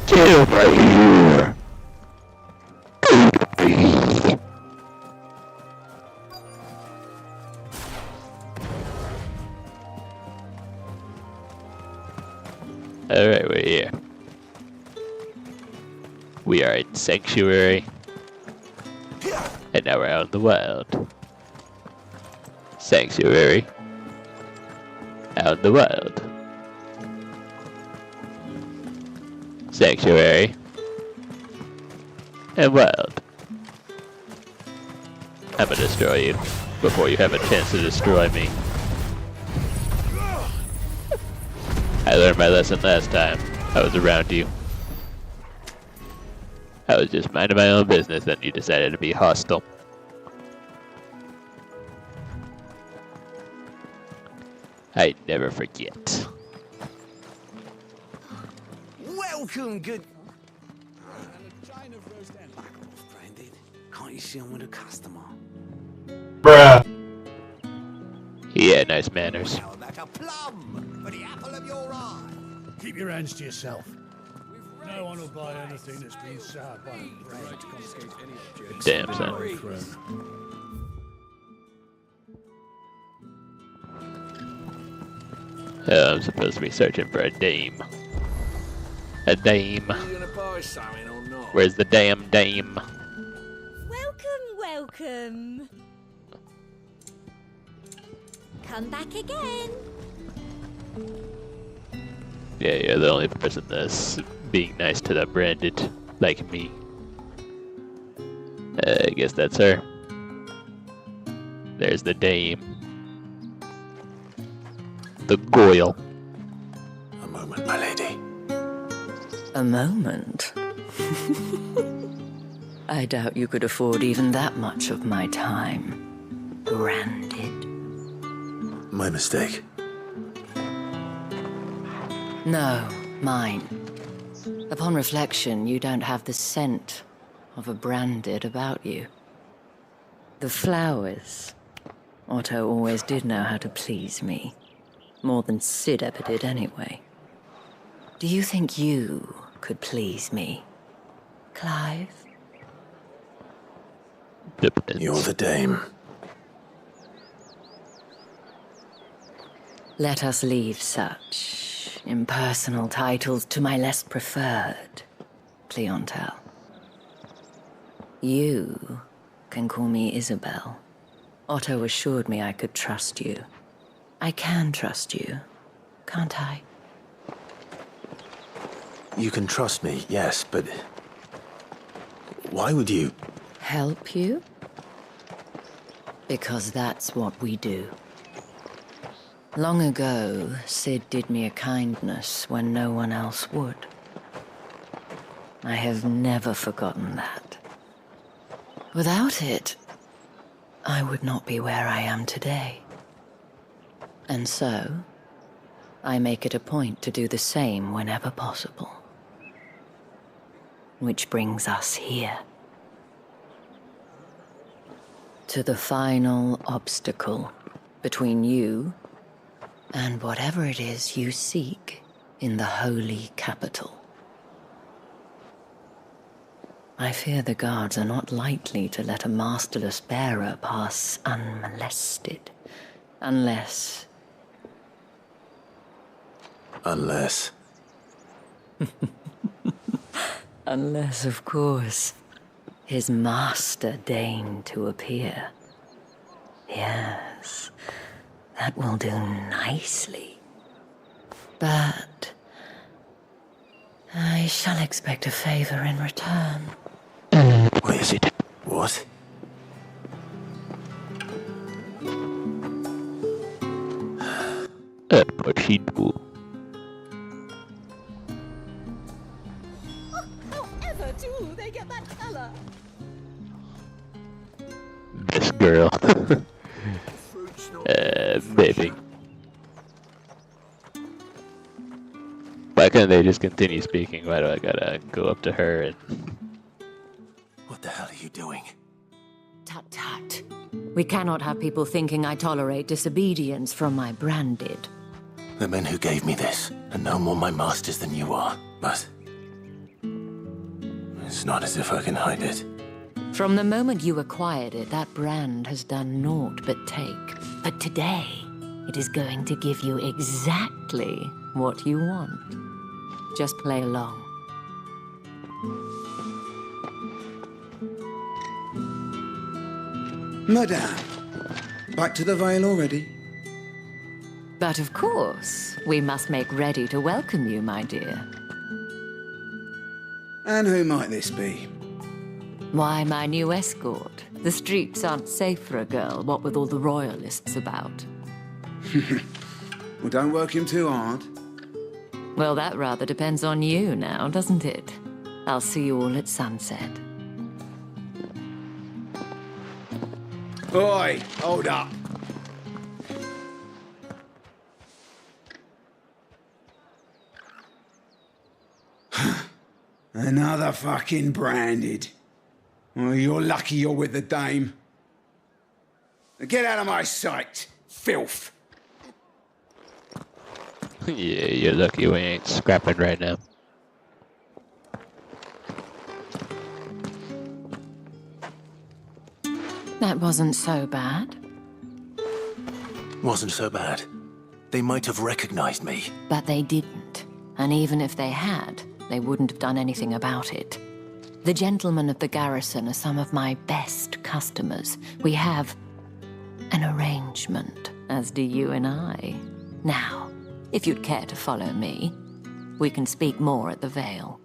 Get over here. Alright, we're here. We are in Sanctuary. And now we're out in the wild. Sanctuary. Out in the wild. Sanctuary. And wild. I'm gonna destroy you before you have a chance to destroy me. I learned my lesson last time I was around you. I was just minding my own business and you decided to be hostile. I never forget. Welcome, good. Can't you see I'm with a customer? Bruh. He had nice manners. Like a plum for the apple of your eye. Keep your hands to yourself. No one will buy anything that's been soured by a brain. Damn, son. Oh, I'm supposed to be searching for a dame. A dame. Where's the damn dame? Welcome, welcome. Come back again. Yeah, you're the only person that's being nice to the branded, like me. I guess that's her. There's the dame. The Goyle. A moment, my lady. A moment? I doubt you could afford even that much of my time. Branded. My mistake. No, mine. Upon reflection, you don't have the scent of a branded about you. The flowers. Otto always did know how to please me. More than Sid ever did anyway. Do you think you could please me, Clive? You're the dame. Let us leave such impersonal titles to my less preferred clientele. You can call me Isabel. Otto assured me I could trust you. I can trust you, can't I? You can trust me, yes, but why would you? Help you? Because that's what we do. Long ago, Sid did me a kindness when no one else would. I have never forgotten that. Without it, I would not be where I am today. And so, I make it a point to do the same whenever possible. Which brings us here. To the final obstacle between you and whatever it is you seek in the holy capital. I fear the guards are not likely to let a masterless bearer pass unmolested, unless... Unless, of course, his master deigned to appear. Yes, that will do nicely. But I shall expect a favor in return. Where is it? What? What she do? However do they get that color? This girl. Maybe. Why can't they just continue speaking? Why do I gotta go up to her and... What the hell are you doing? Tut tut. We cannot have people thinking I tolerate disobedience from my branded. The men who gave me this are no more my masters than you are, but... it's not as if I can hide it. From the moment you acquired it, that brand has done naught but take. But today, it is going to give you exactly what you want. Just play along. Madame, back to the Vale already? But of course, we must make ready to welcome you, my dear. And who might this be? Why, my new escort. The streets aren't safe for a girl, what with all the royalists about. Well, don't work him too hard. Well, that rather depends on you now, doesn't it? I'll see you all at sunset. Oi, hold up. Another fucking branded. Well, you're lucky you're with the dame. Get out of my sight, filth. Yeah, you're lucky we ain't scrapping right now. That wasn't so bad. Wasn't so bad. They might have recognized me. But they didn't. And even if they had, they wouldn't have done anything about it. The gentlemen of the garrison are some of my best customers. We have an arrangement, as do you and I. Now, if you'd care to follow me, we can speak more at the Vale.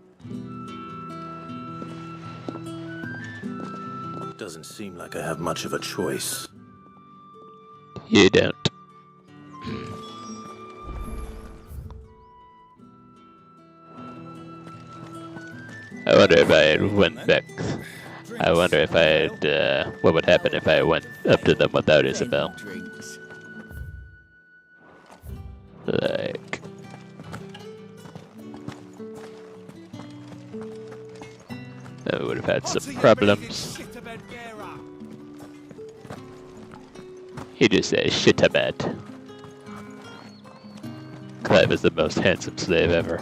Doesn't seem like I have much of a choice. You don't. I wonder if I went back. I wonder if I had, what would happen if I went up to them without Isabel. Like... I would have had some problems. He just says shitabed. Clive is the most handsome slave ever.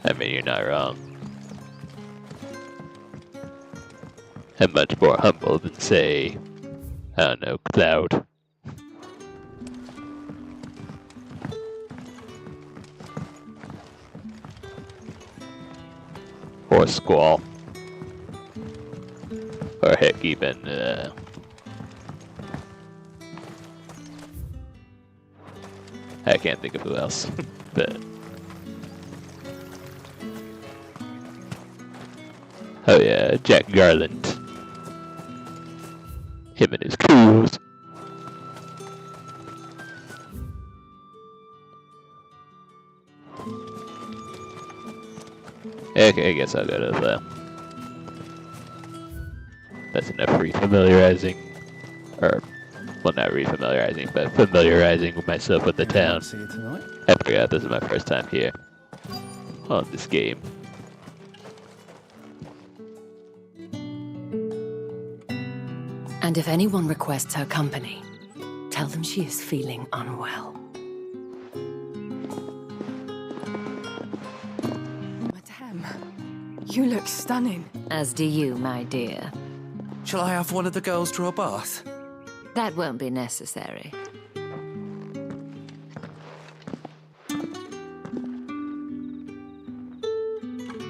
I mean, you're not wrong. And much more humble than, say, I don't know, Cloud. Or Squall. Or heck, even, I can't think of who else, but... Oh yeah, Jack Garland. Him and his crews. Okay, I guess I'll go to the... That's enough refamiliarizing. Or, well, not refamiliarizing, but familiarizing myself with the town. See you tonight. I forgot this is my first time here. On this game. And if anyone requests her company, tell them she is feeling unwell. Madame, you look stunning. As do you, my dear. Shall I have one of the girls draw a bath? That won't be necessary.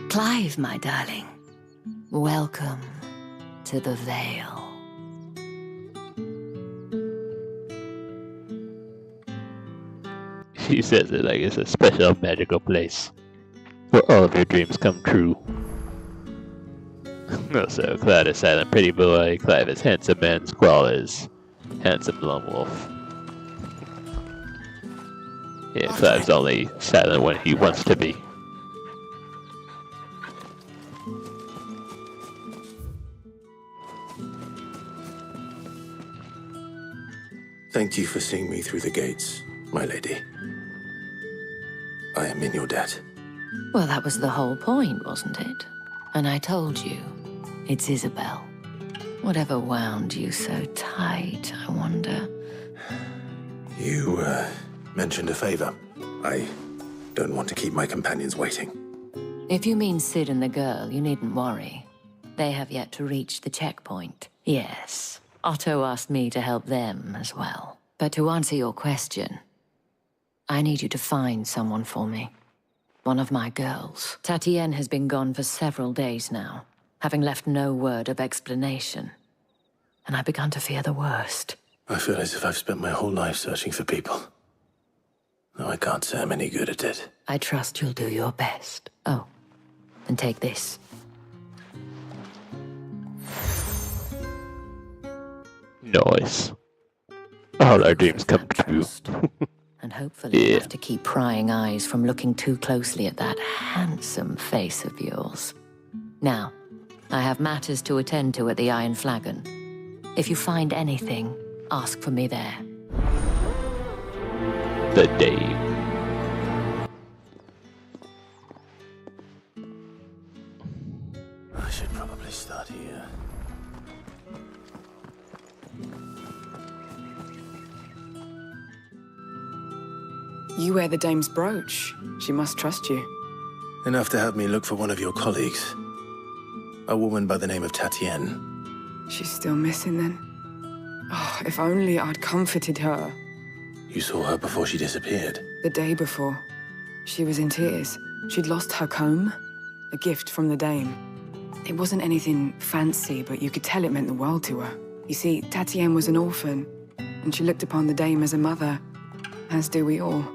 Clive, my darling. Welcome to the Vale. She says it like it's a special magical place where all of your dreams come true. So Cloud is silent pretty boy, Clive is handsome man, Squall is handsome lone wolf. Yeah, Clive's only silent when he wants to be. Thank you for seeing me through the gates, my lady. I am in your debt. Well, that was the whole point, wasn't it? And I told you, it's Isabel. Whatever wound you so tight, I wonder. You, mentioned a favor. I don't want to keep my companions waiting. If you mean Sid and the girl, you needn't worry. They have yet to reach the checkpoint. Yes, Otto asked me to help them as well. But to answer your question, I need you to find someone for me. One of my girls. Tatienne has been gone for several days now, having left no word of explanation. And I've begun to fear the worst. I feel as if I've spent my whole life searching for people. Though I can't say I'm any good at it. I trust you'll do your best. Oh, and take this. Nice. All our dreams come true. And hopefully you have to keep prying eyes from looking too closely at that handsome face of yours. Now, I have matters to attend to at the Iron Flagon. If you find anything, ask for me there. The Dame. I should probably start here. You wear the Dame's brooch. She must trust you. Enough to have me look for one of your colleagues. A woman by the name of Tatienne. She's still missing then? Oh, if only I'd comforted her. You saw her before she disappeared. The day before. She was in tears. She'd lost her comb. A gift from the Dame. It wasn't anything fancy, but you could tell it meant the world to her. You see, Tatienne was an orphan, and she looked upon the Dame as a mother, as do we all.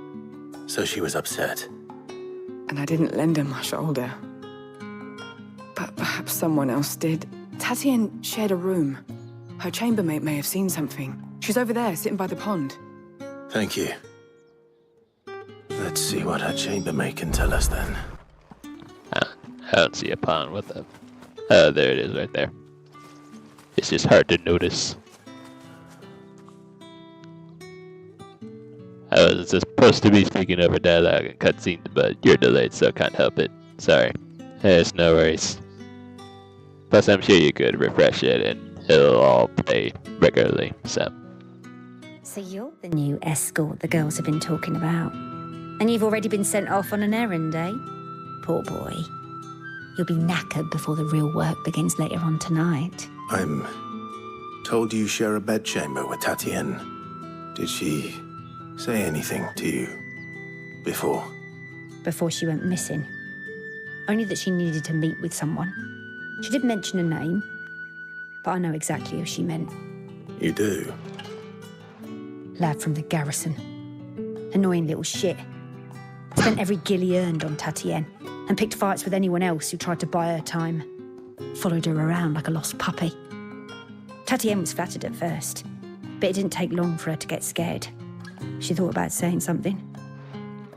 So she was upset. And I didn't lend her my shoulder. But perhaps someone else did. Tatienne shared a room. Her chambermaid may have seen something. She's over there, sitting by the pond. Thank you. Let's see what her chambermaid can tell us then. I don't see a pond with them. Oh, there it is right there. It's just hard to notice. I was supposed to be speaking over dialogue and cutscenes, but you're delayed, so I can't help it. Sorry. There's no worries. Plus, I'm sure you could refresh it and it'll all play regularly, so. So you're the new escort the girls have been talking about. And you've already been sent off on an errand, eh? Poor boy. You'll be knackered before the real work begins later on tonight. I'm told you share a bedchamber with Tatienne. Did she say anything to you before? Before she went missing. Only that she needed to meet with someone. She did mention a name, but I know exactly who she meant. You do? Lad from the garrison. Annoying little shit. Spent every guil he earned on Tatienne, and picked fights with anyone else who tried to buy her time. Followed her around like a lost puppy. Tatienne was flattered at first, but it didn't take long for her to get scared. She thought about saying something.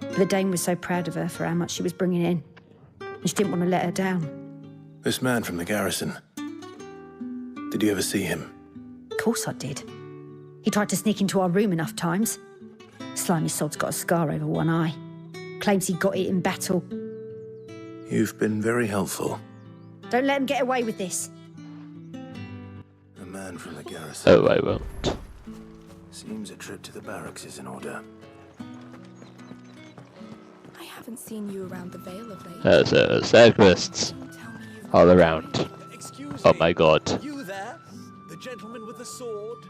But the Dame was so proud of her for how much she was bringing in, and she didn't want to let her down. This man from the garrison. Did you ever see him? Of course I did. He tried to sneak into our room enough times. Slimy sod's got a scar over one eye. Claims he got it in battle. You've been very helpful. Don't let him get away with this. A man from the garrison. Oh, I won't. Seems a trip to the barracks is in order. I haven't seen you around the Vale of late. So, side quests. All around. Oh my god. You there? The gentleman with the sword?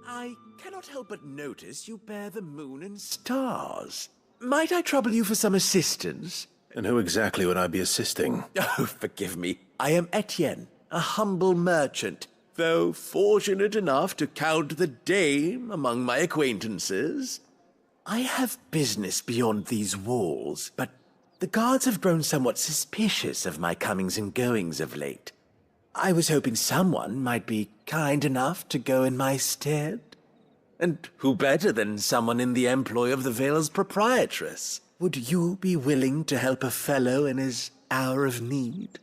I cannot help but notice you bear the moon and stars. Might I trouble you for some assistance? And who exactly would I be assisting? Oh, forgive me. I am Etienne, a humble merchant, though fortunate enough to count the Dame among my acquaintances. I have business beyond these walls, but the guards have grown somewhat suspicious of my comings and goings of late. I was hoping someone might be kind enough to go in my stead. And who better than someone in the employ of the Vale's proprietress? Would you be willing to help a fellow in his hour of need?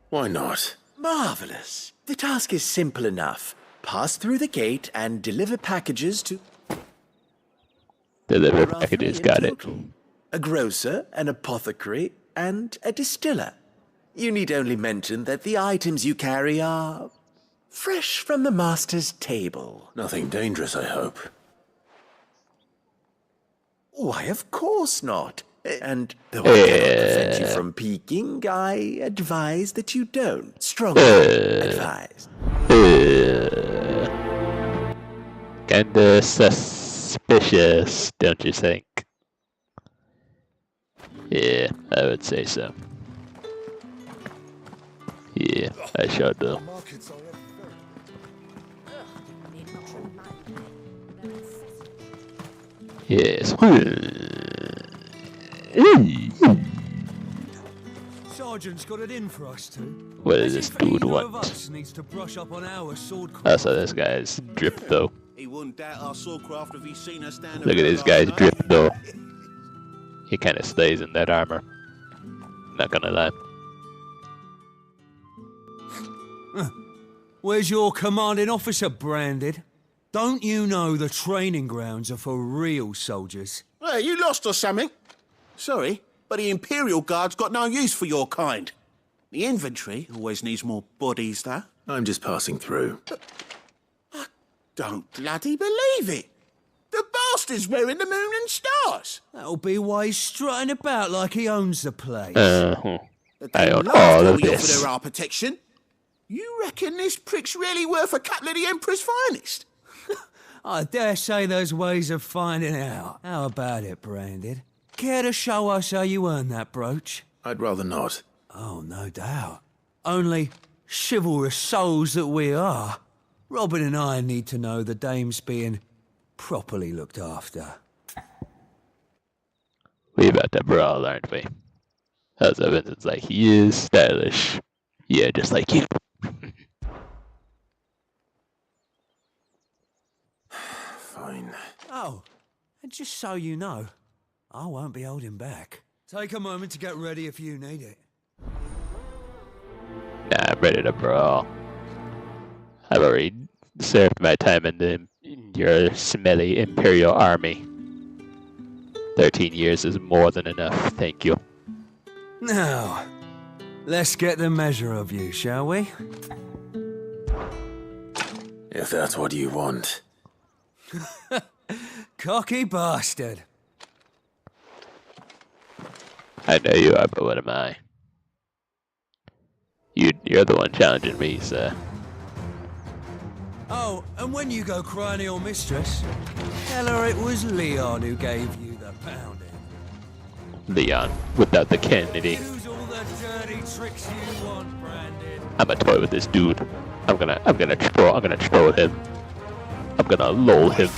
Why not? Marvelous. The task is simple enough. Pass through the gate and deliver packages to... Deliver There are packages, 3 in got it. total. A grocer, an apothecary, and a distiller. You need only mention that the items you carry are fresh from the master's table. Nothing dangerous, I hope. Why, of course not. And though I cannot prevent you from peeking, I advise that you don't. Strongly advise. Kinda suspicious, don't you think? Yeah, I would say so. Yeah, I sure do. Yes. Sergeant's got it in for us too. What does this dude want? Needs to brush up on our sword Oh, so this guy's drip though. He wouldn't doubt our swordcraft if he's seen us stand. Look at this guy's drip though. He kind of stays in that armor. Not gonna lie. Where's your commanding officer branded? Don't you know the training grounds are for real soldiers? Hey, you lost or something? Sorry, but the Imperial Guard's got no use for your kind. The infantry always needs more bodies, though. I'm just passing through. I don't bloody believe it. The bastard's wearing the moon and stars. That'll be why he's strutting about like he owns the place. I own all of We offer this. their our protection. You reckon this prick's really worth a couple of the Emperor's finest? I dare say there's ways of finding out. How about it, Branded? Care to show us how you earned that brooch? I'd rather not. Oh, no doubt. Only chivalrous souls that we are. Robin and I need to know the dame's being properly looked after. We about to brawl, aren't we? Also, Vincent's like, he is stylish. Yeah, just like you. Fine. Oh, and just so you know, I won't be holding back. Take a moment to get ready if you need it. Nah, I'm ready to brawl. I've already served my time in your smelly Imperial Army. 13 years is more than enough, thank you. Now, let's get the measure of you, shall we? If that's what you want. Cocky bastard. I know you are, but what am I? You're the one challenging me, sir. Oh, and when you go crying to your mistress, tell her it was Leon who gave you the pounding. Leon, without the Kennedy. Use all the dirty tricks you want, Brandon. I'm a toy with this dude. I'm gonna troll him. I'm gonna lull him.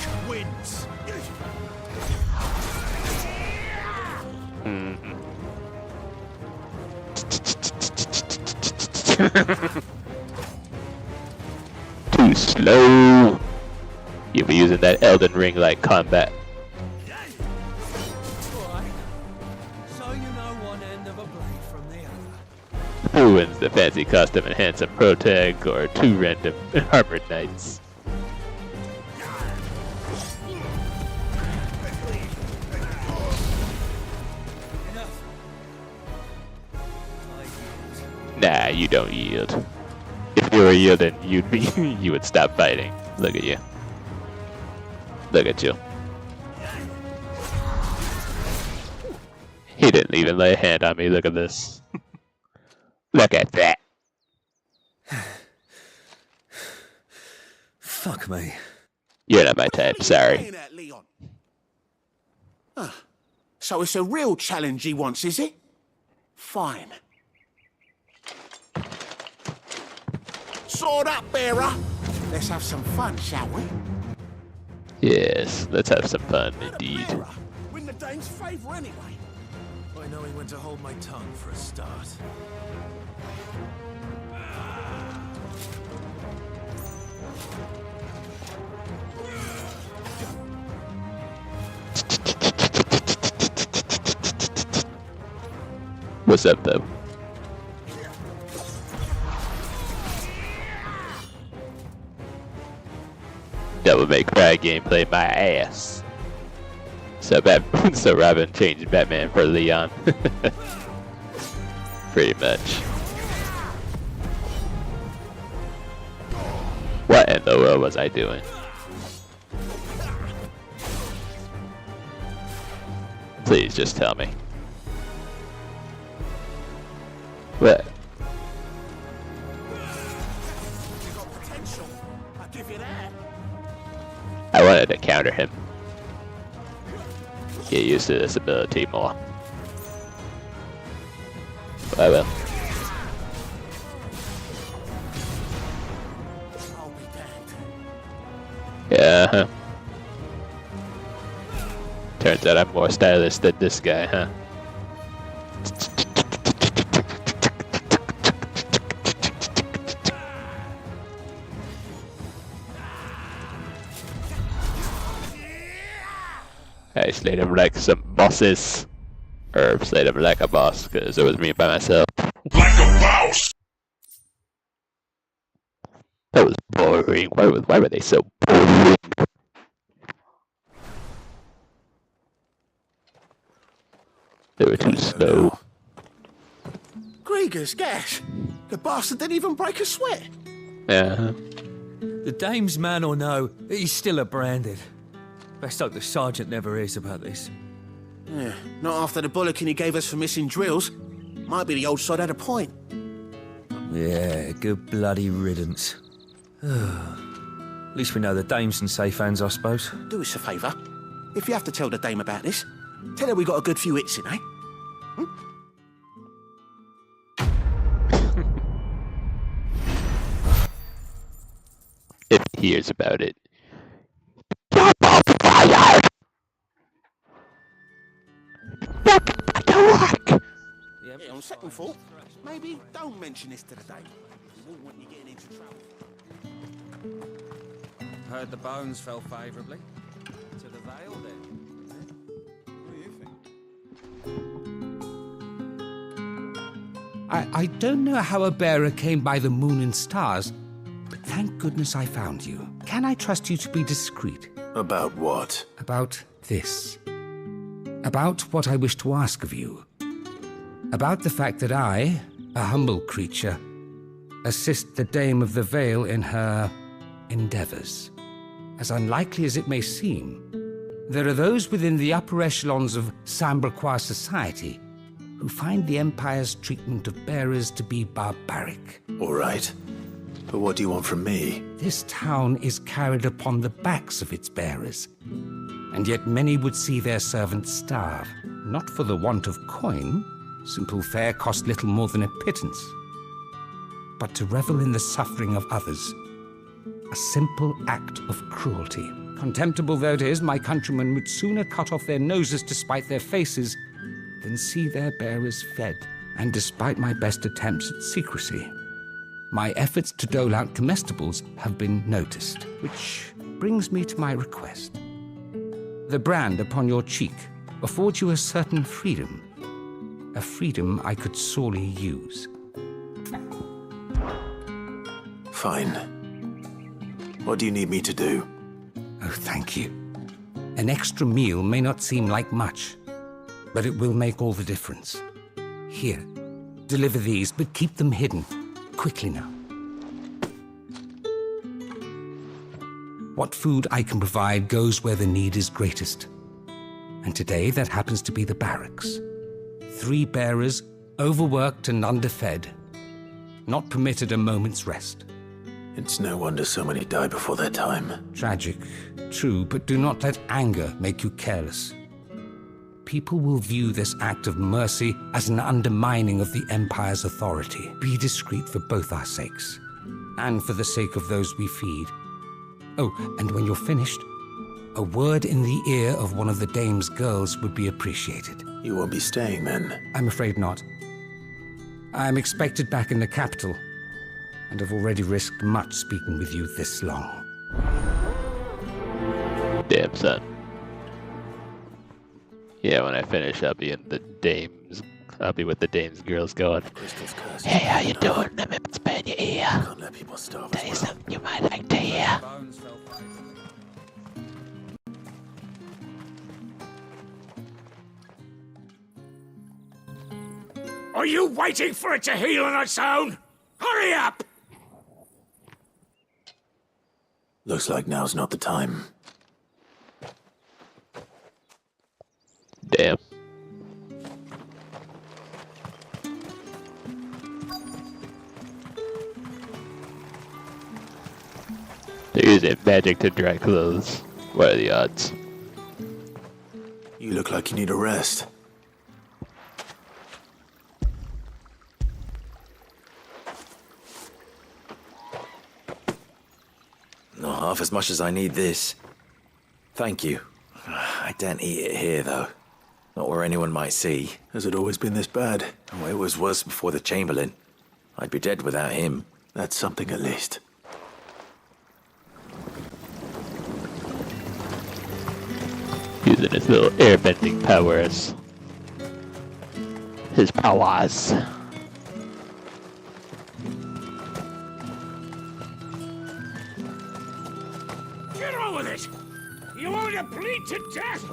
Too slow. You'll be using that Elden Ring like combat. So you know one end of a blade from the other. Who wins the fancy costume and handsome protag or 2 random armored knights? Nah, you don't yield. If you were yielding, you would stop fighting. Look at you. Look at you. He didn't even lay a hand on me. Look at this. Look at that. Fuck me. You're not my type, sorry. So it's a real challenge he wants, is it? Fine. Sword up, bearer. Let's have some fun, shall we? Yes, let's have some fun indeed. Win the Dane's favour anyway. I know when to hold my tongue for a start. What's up, though? Devil May Cry gameplay, my ass. So Robin changed Batman for Leon. Pretty much. What in the world was I doing? Please just tell me. What? I wanted to counter him. Get used to this ability more. But I will. Yeah. Turns out I'm more stylish than this guy, huh? I slayed him like some bosses. Or slayed him like a boss, because it was me by myself. Like a boss! That was boring. Why were they so boring? They were too slow. Grieger's gas! The bastard didn't even break a sweat! Yeah. The dame's man or no, he's still a branded. Best hope the sergeant never hears about this. Yeah, not after the bollocking he gave us for missing drills. Might be the old sod had a point. Yeah, good bloody riddance. At least we know the dame's in safe hands, I suppose. Do us a favour. If you have to tell the dame about this, tell her we got a good few hits in, eh? If he hears about it. Yeah, on second thought, maybe don't mention this to the dame. We won't want you getting into trouble. Heard the bones fell favourably. To the Vale, then. What do you think? I don't know how a bearer came by the moon and stars, but thank goodness I found you. Can I trust you to be discreet? About what? About this. About what I wish to ask of you. About the fact that I, a humble creature, assist the Dame of the Vale in her endeavours. As unlikely as it may seem, there are those within the upper echelons of Sambraquois society who find the Empire's treatment of bearers to be barbaric. All right. But what do you want from me? This town is carried upon the backs of its bearers, and yet many would see their servants starve, not for the want of coin. Simple fare cost little more than a pittance, but to revel in the suffering of others. A simple act of cruelty. Contemptible though it is, my countrymen would sooner cut off their noses to spite their faces than see their bearers fed. And despite my best attempts at secrecy, my efforts to dole out comestibles have been noticed, which brings me to my request. The brand upon your cheek affords you a certain freedom, a freedom I could sorely use. Fine. What do you need me to do? Oh, thank you. An extra meal may not seem like much, but it will make all the difference. Here, deliver these, but keep them hidden. Quickly now. What food I can provide goes where the need is greatest. And today that happens to be the barracks. 3 bearers, overworked and underfed, not permitted a moment's rest. It's no wonder so many die before their time. Tragic, true, but do not let anger make you careless. People will view this act of mercy as an undermining of the Empire's authority. Be discreet for both our sakes, and for the sake of those we feed. Oh, and when you're finished, a word in the ear of one of the Dame's girls would be appreciated. You won't be staying then? I'm afraid not. I'm expected back in the capital, and have already risked much speaking with you this long. Damn, son. Yeah, when I finish, I'll be in the Dame's. I'll be with the Dame's girls going, "Hey, how you doing? Let me spin your ear. Can't let people starve. Tell you something you might like to hear." Are you waiting for it to heal on its own? Hurry up! Looks like now's not the time. Damn. They're using magic to dry clothes. What are the odds? You look like you need a rest. Not half as much as I need this. Thank you. I don't eat it here, though. Not where anyone might see. Has it always been this bad? Oh, it was worse before the Chamberlain. I'd be dead without him. That's something at least. Using his little airbending powers. His powers. Get on with it! You want to bleed to death?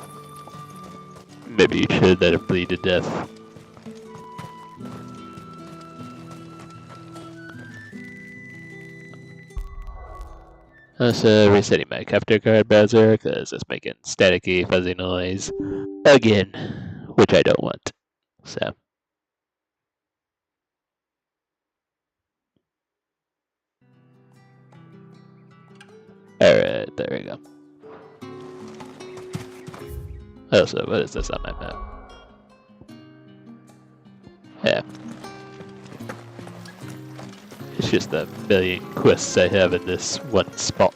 Maybe you should let him bleed to death. Also, resetting my capture card browser because it's making staticky, fuzzy noise again, which I don't want. So. Alright, there we go. Also, what is this on my map? Yeah. It's just the million quests I have in this one spot.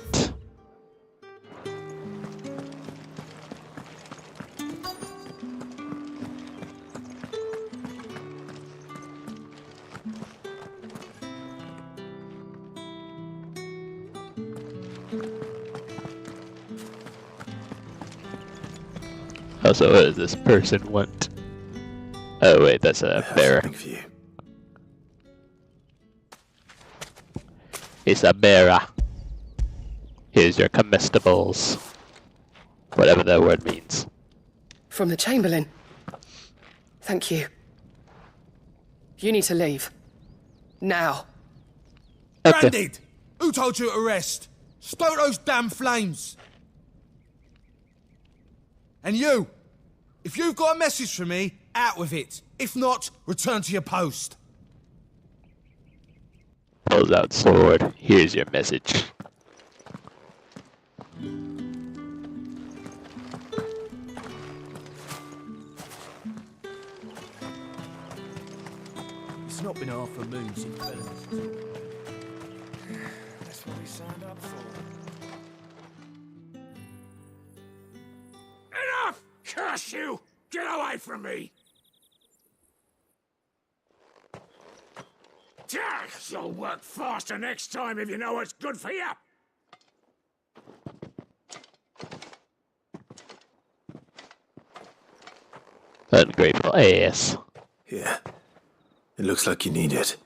Also, what does this person want? Oh wait, that's a bear. It's a bearer. Here's your comestibles. Whatever that word means. From the Chamberlain. Thank you. You need to leave. Now. Okay. Branded! Who told you to rest? Stoke those damn flames! And you! If you've got a message for me, out with it. If not, return to your post. Pulls out sword. Here's your message. It's not been half a moon since Bellen's. That's what we signed up for. Enough! Curse you! Get away from me! You'll work faster next time if you know what's good for you! Ungrateful ass. Yeah. It looks like you need it.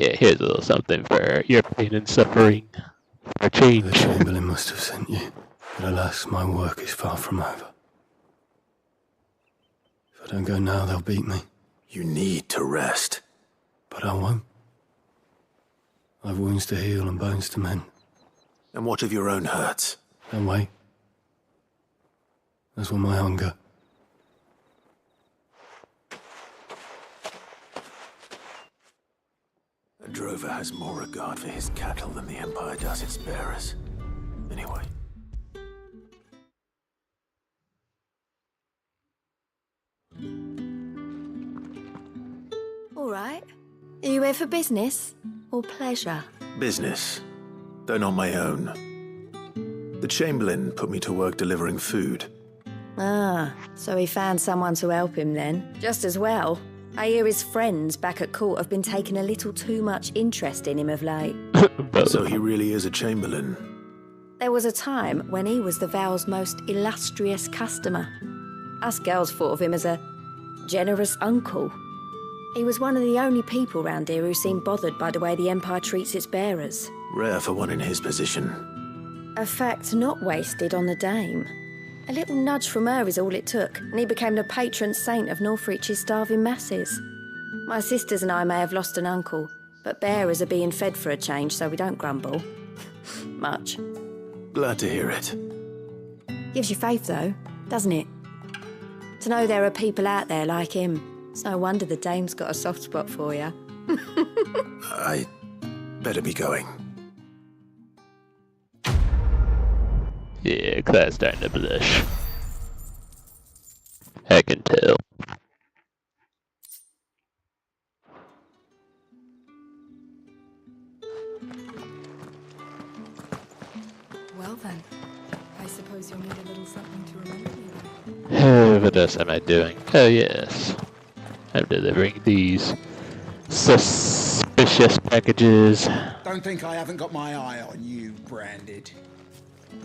Yeah, here's a little something for your pain and suffering. For change. The Chamberlain must have sent you. But alas, my work is far from over. If I don't go now, they'll beat me. You need to rest. But I won't. I've wounds to heal and bones to mend. And what of your own hurts? Don't wait. As will my hunger. A drover has more regard for his cattle than the Empire does its bearers. Anyway. All right. Are you here for business or pleasure? Business, though not my own. The Chamberlain put me to work delivering food. Ah, so he found someone to help him then. Just as well. I hear his friends back at court have been taking a little too much interest in him of late. So he really is a Chamberlain. There was a time when he was the Vale's most illustrious customer. Us girls thought of him as a generous uncle. He was one of the only people round here who seemed bothered by the way the Empire treats its bearers. Rare for one in his position. A fact not wasted on the Dame. A little nudge from her is all it took, and he became the patron saint of Northreach's starving masses. My sisters and I may have lost an uncle, but bearers are being fed for a change, so we don't grumble. Much. Glad to hear it. Gives you faith, though, doesn't it? To know there are people out there like him. It's no wonder the dame's got a soft spot for you. I better be going. Yeah, Claire's starting to blush. I can tell. Well then, I suppose you'll need a little something to remember me by. What else am I doing? Oh yes. I'm delivering these suspicious packages. Don't think I haven't got my eye on you, Branded.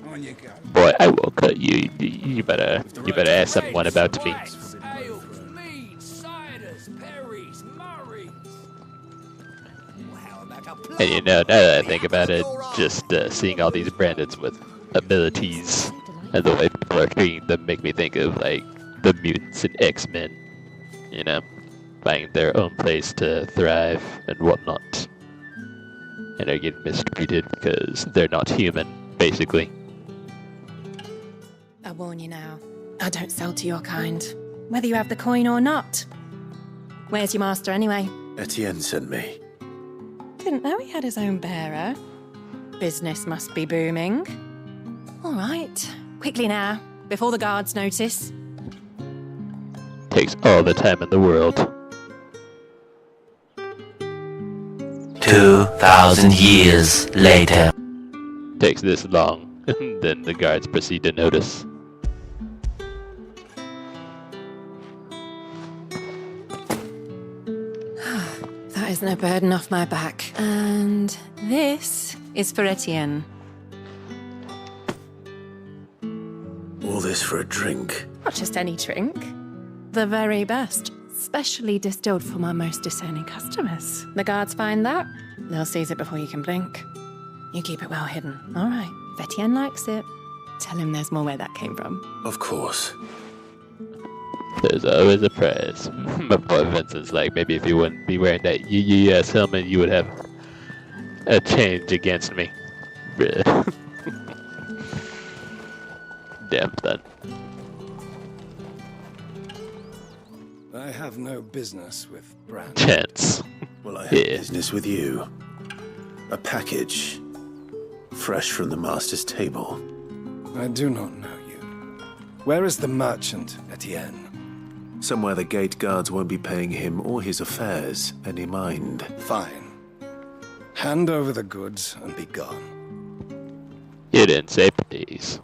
On you go. Boy, I will cut you. You better ask someone about me. And you know, now that I think about it, just seeing all these Brandeds with abilities and the way people are treating them make me think of like the mutants in X-Men. You know, finding their own place to thrive and whatnot. And are getting mistreated because they're not human, basically. I warn you now, I don't sell to your kind, whether you have the coin or not. Where's your master anyway? Etienne sent me. Didn't know he had his own bearer. Business must be booming. All right, quickly now, before the guards notice. Takes all the time in the world. 2,000 years later. Takes this long, then the guards proceed to notice. That isn't a burden off my back. And this is for Etienne. All this for a drink. Not just any drink. The very best. Specially distilled for my most discerning customers. The guards find that, they'll seize it before you can blink. You keep it well hidden. All right. If Etienne likes it, tell him there's more where that came from. Of course. There's always a prize. My boy Vincent's like, maybe if you wouldn't be wearing that UUS helmet, you would have a change against me. Damn son. I have no business with Brand. Chance. Well, I have business with you. A package. Fresh from the master's table. I do not know you. Where is the merchant, Etienne? Somewhere the gate guards won't be paying him or his affairs any mind. Fine. Hand over the goods and be gone. You didn't say please.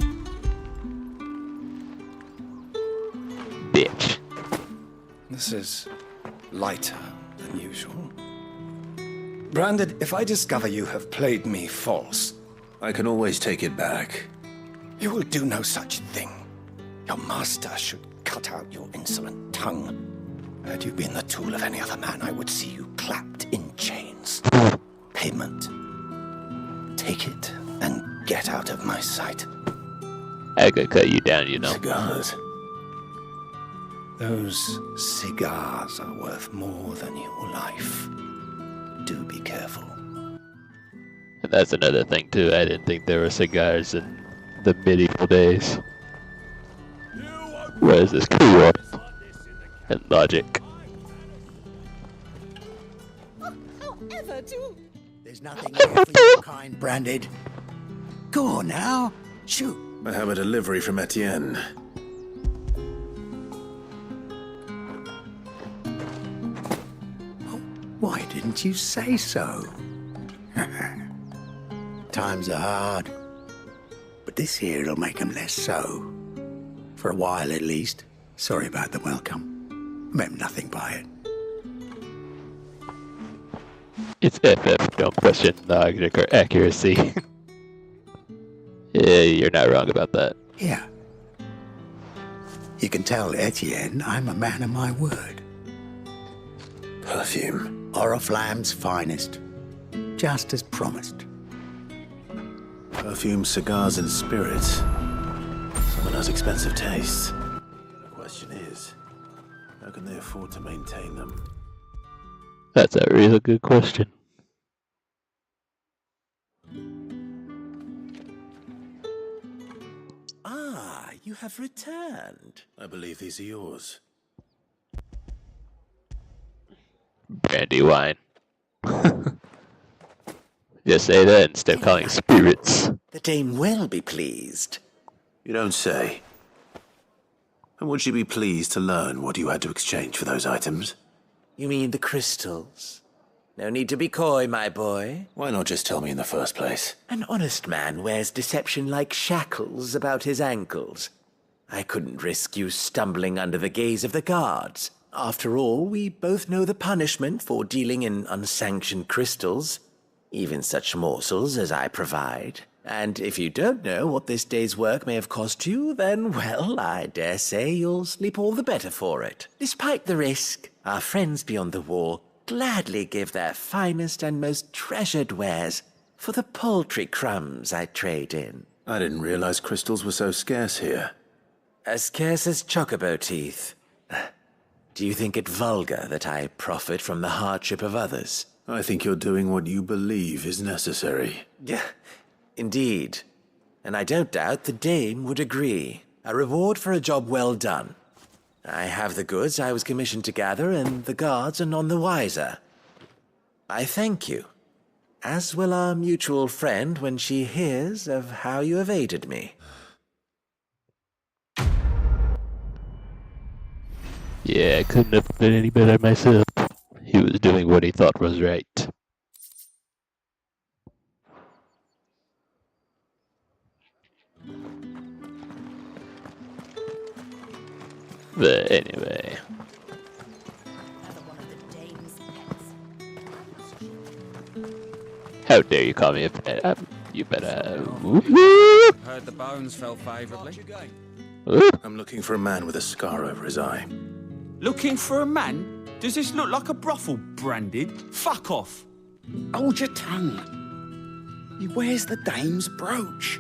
Bitch. This is lighter than usual. Branded, if I discover you have played me false... I can always take it back. You will do no such thing. Your master should cut out your insolent tongue. Had you been the tool of any other man, I would see you clapped in chains. Payment. Take it and get out of my sight. I could cut you down, you know. Cigars. Those cigars are worth more than your life. Do be careful. And that's another thing too. I didn't think there were cigars in the medieval days. Where is this cool and logic? However, do... There's nothing here for your kind, Branded. Go on now. Shoot. I have a delivery from Etienne. Why didn't you say so? Times are hard. But this here'll make 'em less so. For a while at least. Sorry about the welcome. Meant nothing by it. It's FF, don't question logic or accuracy. Yeah, you're not wrong about that. Yeah. You can tell Etienne I'm a man of my word. Perfume. Oriflamme's finest. Just as promised. Perfume, cigars, and spirits. Someone has expensive tastes. The question is, how can they afford to maintain them? That's a really good question. Ah, you have returned. I believe these are yours. Brandy wine. Just say that instead of calling spirits. The dame will be pleased. You don't say. And would she be pleased to learn what you had to exchange for those items? You mean the crystals? No need to be coy, my boy. Why not just tell me in the first place? An honest man wears deception like shackles about his ankles. I couldn't risk you stumbling under the gaze of the guards. After all, we both know the punishment for dealing in unsanctioned crystals, even such morsels as I provide. And if you don't know what this day's work may have cost you, then, well, I dare say you'll sleep all the better for it. Despite the risk, our friends beyond the wall gladly give their finest and most treasured wares for the paltry crumbs I trade in. I didn't realize crystals were so scarce here. As scarce as chocobo teeth. Do you think it vulgar that I profit from the hardship of others? I think you're doing what you believe is necessary. Yeah, indeed. And I don't doubt the dame would agree. A reward for a job well done. I have the goods I was commissioned to gather, and the guards are none the wiser. I thank you, as will our mutual friend when she hears of how you have aided me. Yeah, I couldn't have been any better myself. He was doing what he thought was right. But anyway. How dare you call me a pet? You better... Heard the bones fell favourably. I'm looking for a man with a scar over his eye. Looking for a man? Does this look like a brothel, Branded? Fuck off! Hold your tongue. He wears the dame's brooch.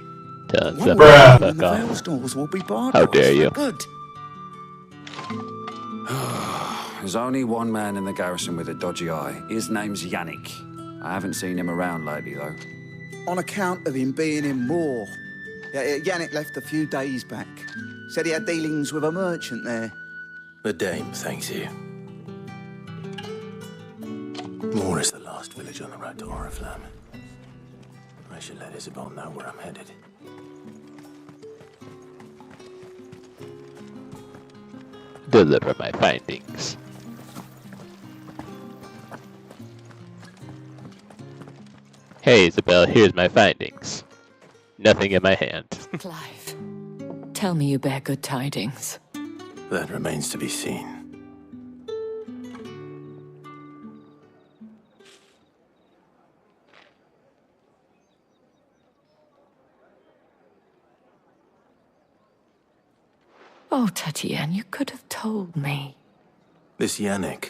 Tell One fuck the Vale off. stores will be barred. How dare you? Good. There's only one man in the garrison with a dodgy eye. His name's Yannick. I haven't seen him around lately, though. On account of him being in Moor. Yannick left a few days back. Said he had dealings with a merchant there. The dame thanks you. Moor is the last village on the road to Oriflamme. I should let Isabel know where I'm headed. Deliver my findings. Hey Isabel, here's my findings. Nothing in my hand. Clive, tell me you bear good tidings. That remains to be seen. Oh, Tatienne, you could have told me. This Yannick.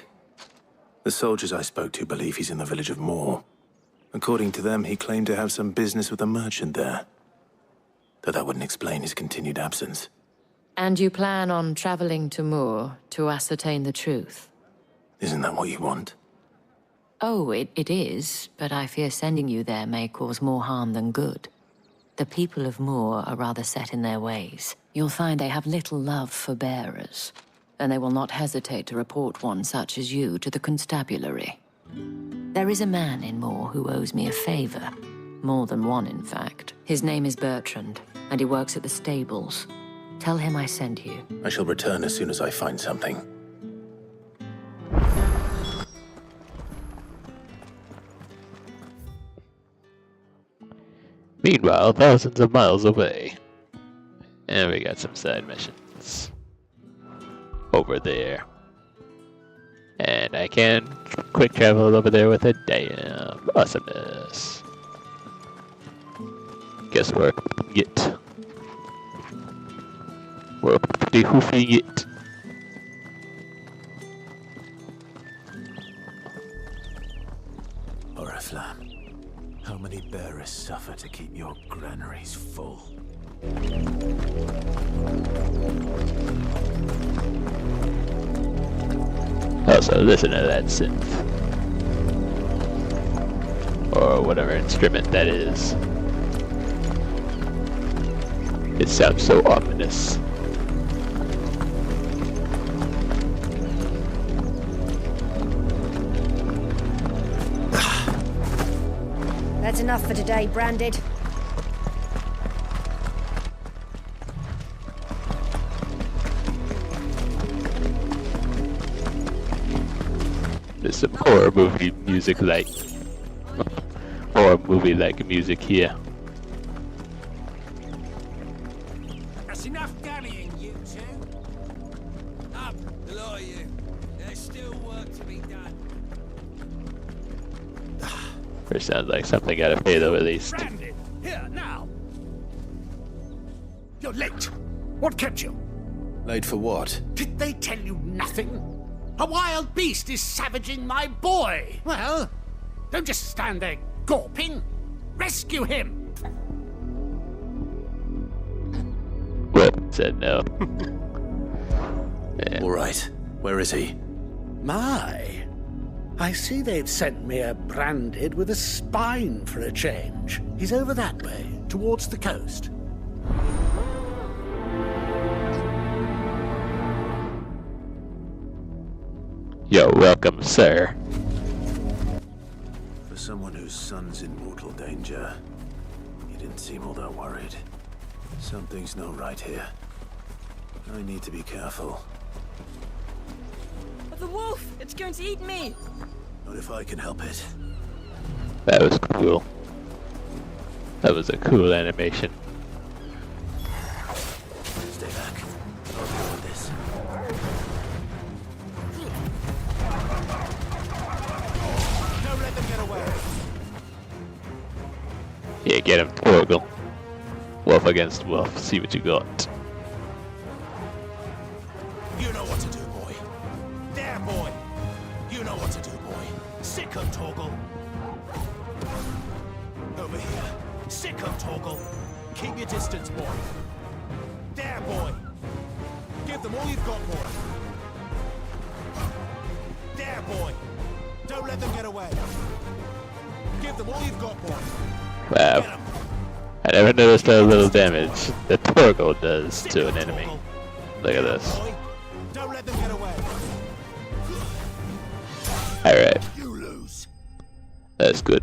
The soldiers I spoke to believe he's in the village of Moor. According to them, he claimed to have some business with a merchant there. Though that wouldn't explain his continued absence. And you plan on traveling to Moor to ascertain the truth? Isn't that what you want? Oh, it is, but I fear sending you there may cause more harm than good. The people of Moor are rather set in their ways. You'll find they have little love for bearers, and they will not hesitate to report one such as you to the constabulary. There is a man in Moor who owes me a favor. More than one, in fact. His name is Bertrand, and he works at the stables. Tell him I sent you. I shall return as soon as I find something. Meanwhile, thousands of miles away. And we got some side missions. Over there. And I can quick travel over there with a damn awesomeness. Guess where I can get? Where the hoofing it? Oriflamme, how many bearers suffer to keep your granaries full? Also, listen to that synth. Or whatever instrument that is. It sounds so ominous. That's enough for today, Branded. There's some horror movie music like horror movie like music here. That's enough dallying, you two. Up, the lot of you. There's still work to be done. It sounds like something out of Halo at least. Branded, here, now. You're late. What kept you? Late for what? Did they tell you nothing? A wild beast is savaging my boy. Well, don't just stand there gawping. Rescue him. Well, said no. Yeah. All right. Where is he? My. I see they've sent me a Branded with a spine for a change. He's over that way, towards the coast. You're welcome, sir. For someone whose son's in mortal danger, he didn't seem all that worried. Something's not right here. I need to be careful. The wolf! It's going to eat me! Not if I can help it. That was cool. That was a cool animation. Stay back. I'll deal with this. Don't let them get away. Yeah, get him, Torgal. Wolf against wolf. See what you got. You know what to do, boy. There, boy. You know what to do, boy. Sick of Torgal. Over here. Sick of Torgal. Keep your distance, boy. There, boy. Give them all you've got, boy. There, boy. Don't let them get away. Give them all you've got, boy. Wow. I never noticed how little damage the Torgal does to an enemy. Look at this. Don't let them get away. Alright. You lose. That's good.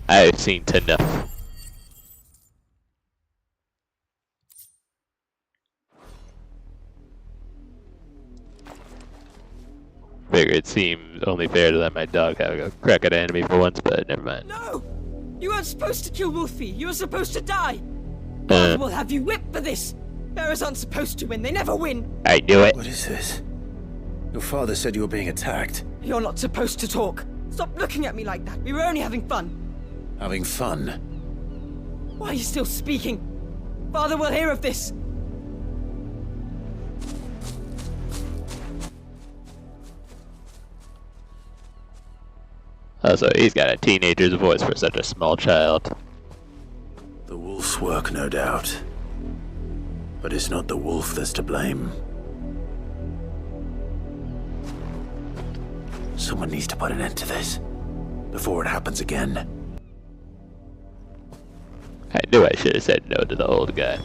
I've seen enough. Figure it seemed only fair to let my dog have a crack at an enemy for once, but never mind. No! You weren't supposed to kill Wolfie. You were supposed to die. Father will have you whipped for this. Bearers aren't supposed to win. They never win. I knew it. What is this? Your father said you were being attacked. You're not supposed to talk. Stop looking at me like that. We were only having fun. Having fun? Why are you still speaking? Father will hear of this. Also, he's got a teenager's voice for such a small child. The wolf's work, no doubt. But it's not the wolf that's to blame. Someone needs to put an end to this before it happens again. I knew I should have said no to the old guy.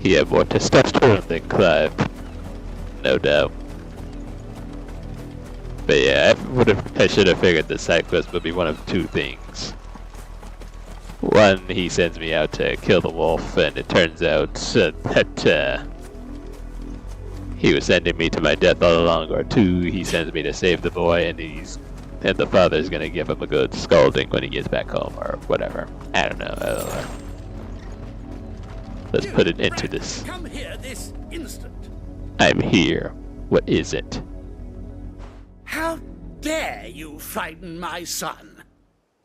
He had more testosterone than Clive. No doubt. But yeah, I should have figured the side quest would be one of two things. One, he sends me out to kill the wolf, and it turns out that he was sending me to my death all along. Or two, he sends me to save the boy, and the father's gonna give him a good scolding when he gets back home, or whatever. I don't know. Let's put an end to this. Come here this instant. I'm here. What is it? How dare you frighten my son?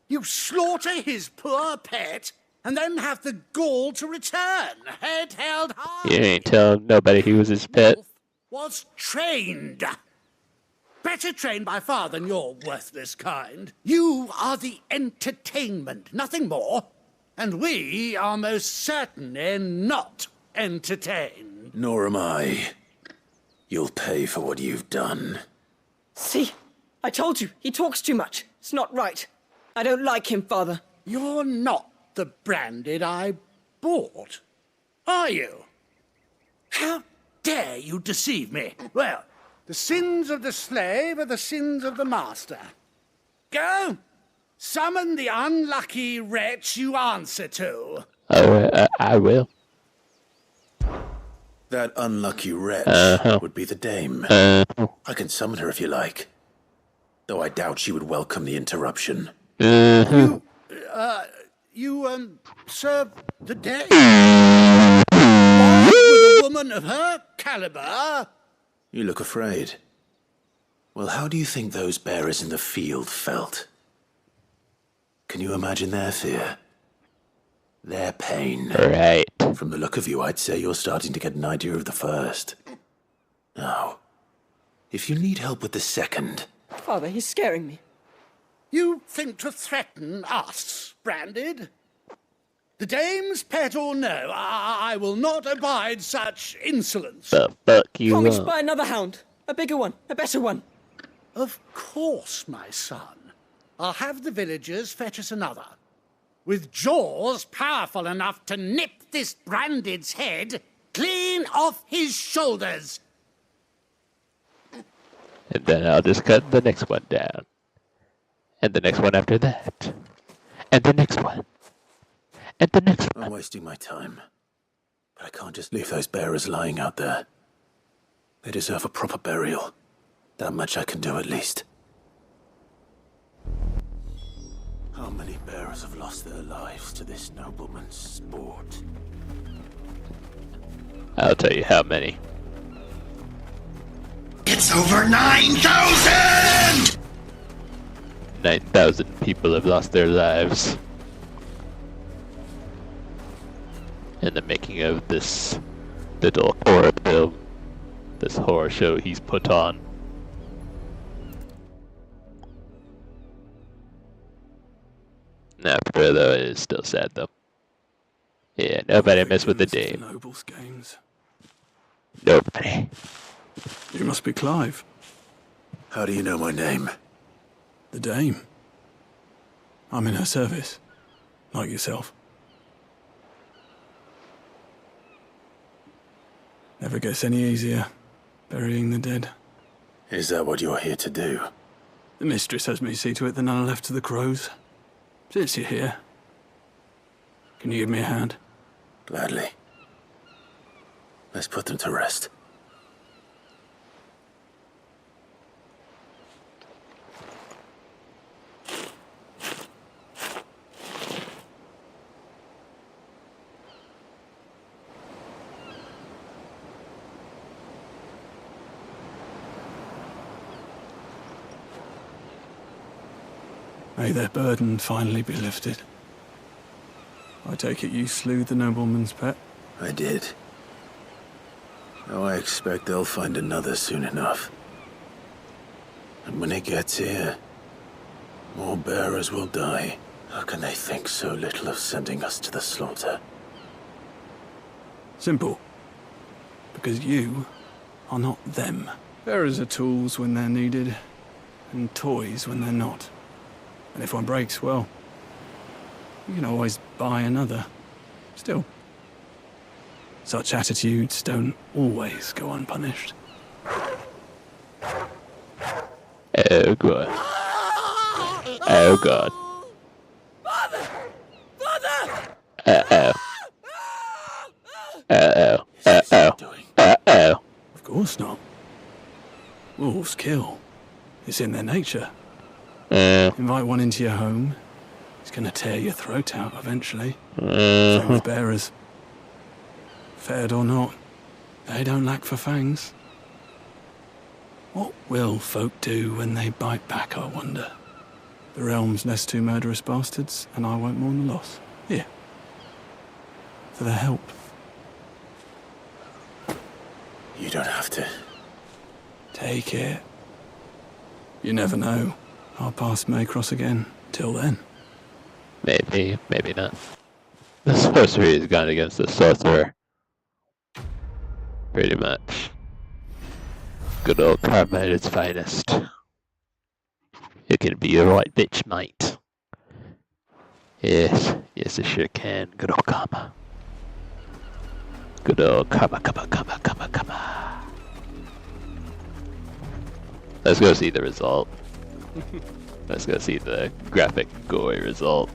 You slaughter his poor pet, and then have the gall to return, head held high. You ain't telling nobody he was his pet. Was trained. Better trained by far than your worthless kind. You are the entertainment, nothing more. And we are most certainly not entertained. Nor am I. You'll pay for what you've done. See? I told you, he talks too much. It's not right. I don't like him, Father. You're not the Branded I bought, are you? How dare you deceive me? Well, the sins of the slave are the sins of the master. Go! Summon the unlucky wretch you answer to. I will. That unlucky wretch would be the dame. I can summon her if you like. Though I doubt she would welcome the interruption. You serve the day? Why would a woman of her caliber? You look afraid. Well, how do you think those bearers in the field felt? Can you imagine their fear? Their pain? Right. From the look of you, I'd say you're starting to get an idea of the first. Now, if you need help with the second... Father, he's scaring me. You think to threaten us, Branded? The dame's pet or no, I will not abide such insolence. The fuck you Promise want? buy another hound. A bigger one, a better one. Of course, my son. I'll have the villagers fetch us another. With jaws powerful enough to nip this Branded's head clean off his shoulders. And then I'll just cut the next one down. And the next one after that. And the next one. And the next one. I'm wasting my time. But I can't just leave those bearers lying out there. They deserve a proper burial. That much I can do at least. How many bearers have lost their lives to this nobleman's sport? I'll tell you how many. It's over 9,000! 9,000 people have lost their lives in the making of this little horror film, this horror show he's put on. After though, it is still sad though. Yeah, nobody mess with the dame. Nobles games. Nobody. You must be Clive. How do you know my name? The Dame. I'm in her service, like yourself. Never gets any easier, burying the dead. Is that what you're here to do? The mistress has me see to it that none are left to the crows. Since you're here, can you give me a hand? Gladly. Let's put them to rest. May their burden finally be lifted. I take it you slew the nobleman's pet? I did. Now I expect they'll find another soon enough. And when it gets here, more bearers will die. How can they think so little of sending us to the slaughter? Simple. Because you are not them. Bearers are tools when they're needed, and toys when they're not. And if one breaks, well, you can always buy another. Still, such attitudes don't always go unpunished. Oh god. Oh god. Father! Father! Uh-oh. Uh-oh. Uh-oh. Uh-oh. Of course not. Wolves kill. It's in their nature. Invite one into your home, it's gonna tear your throat out eventually. Same with bearers. Fed or not, they don't lack for fangs. What will folk do when they bite back, I wonder? The realm's less two murderous bastards, and I won't mourn the loss. Here. For their help. You don't have to. Take it. You never know. Our paths may cross again. Till then. Maybe, maybe not. The sorcery has gone against the sorcerer. Pretty much. Good old karma at its finest. It can be a right bitch, mate. Yes, yes it sure can. Good old karma. Good old karma. Let's go see the result. Let's go see the graphic gory result.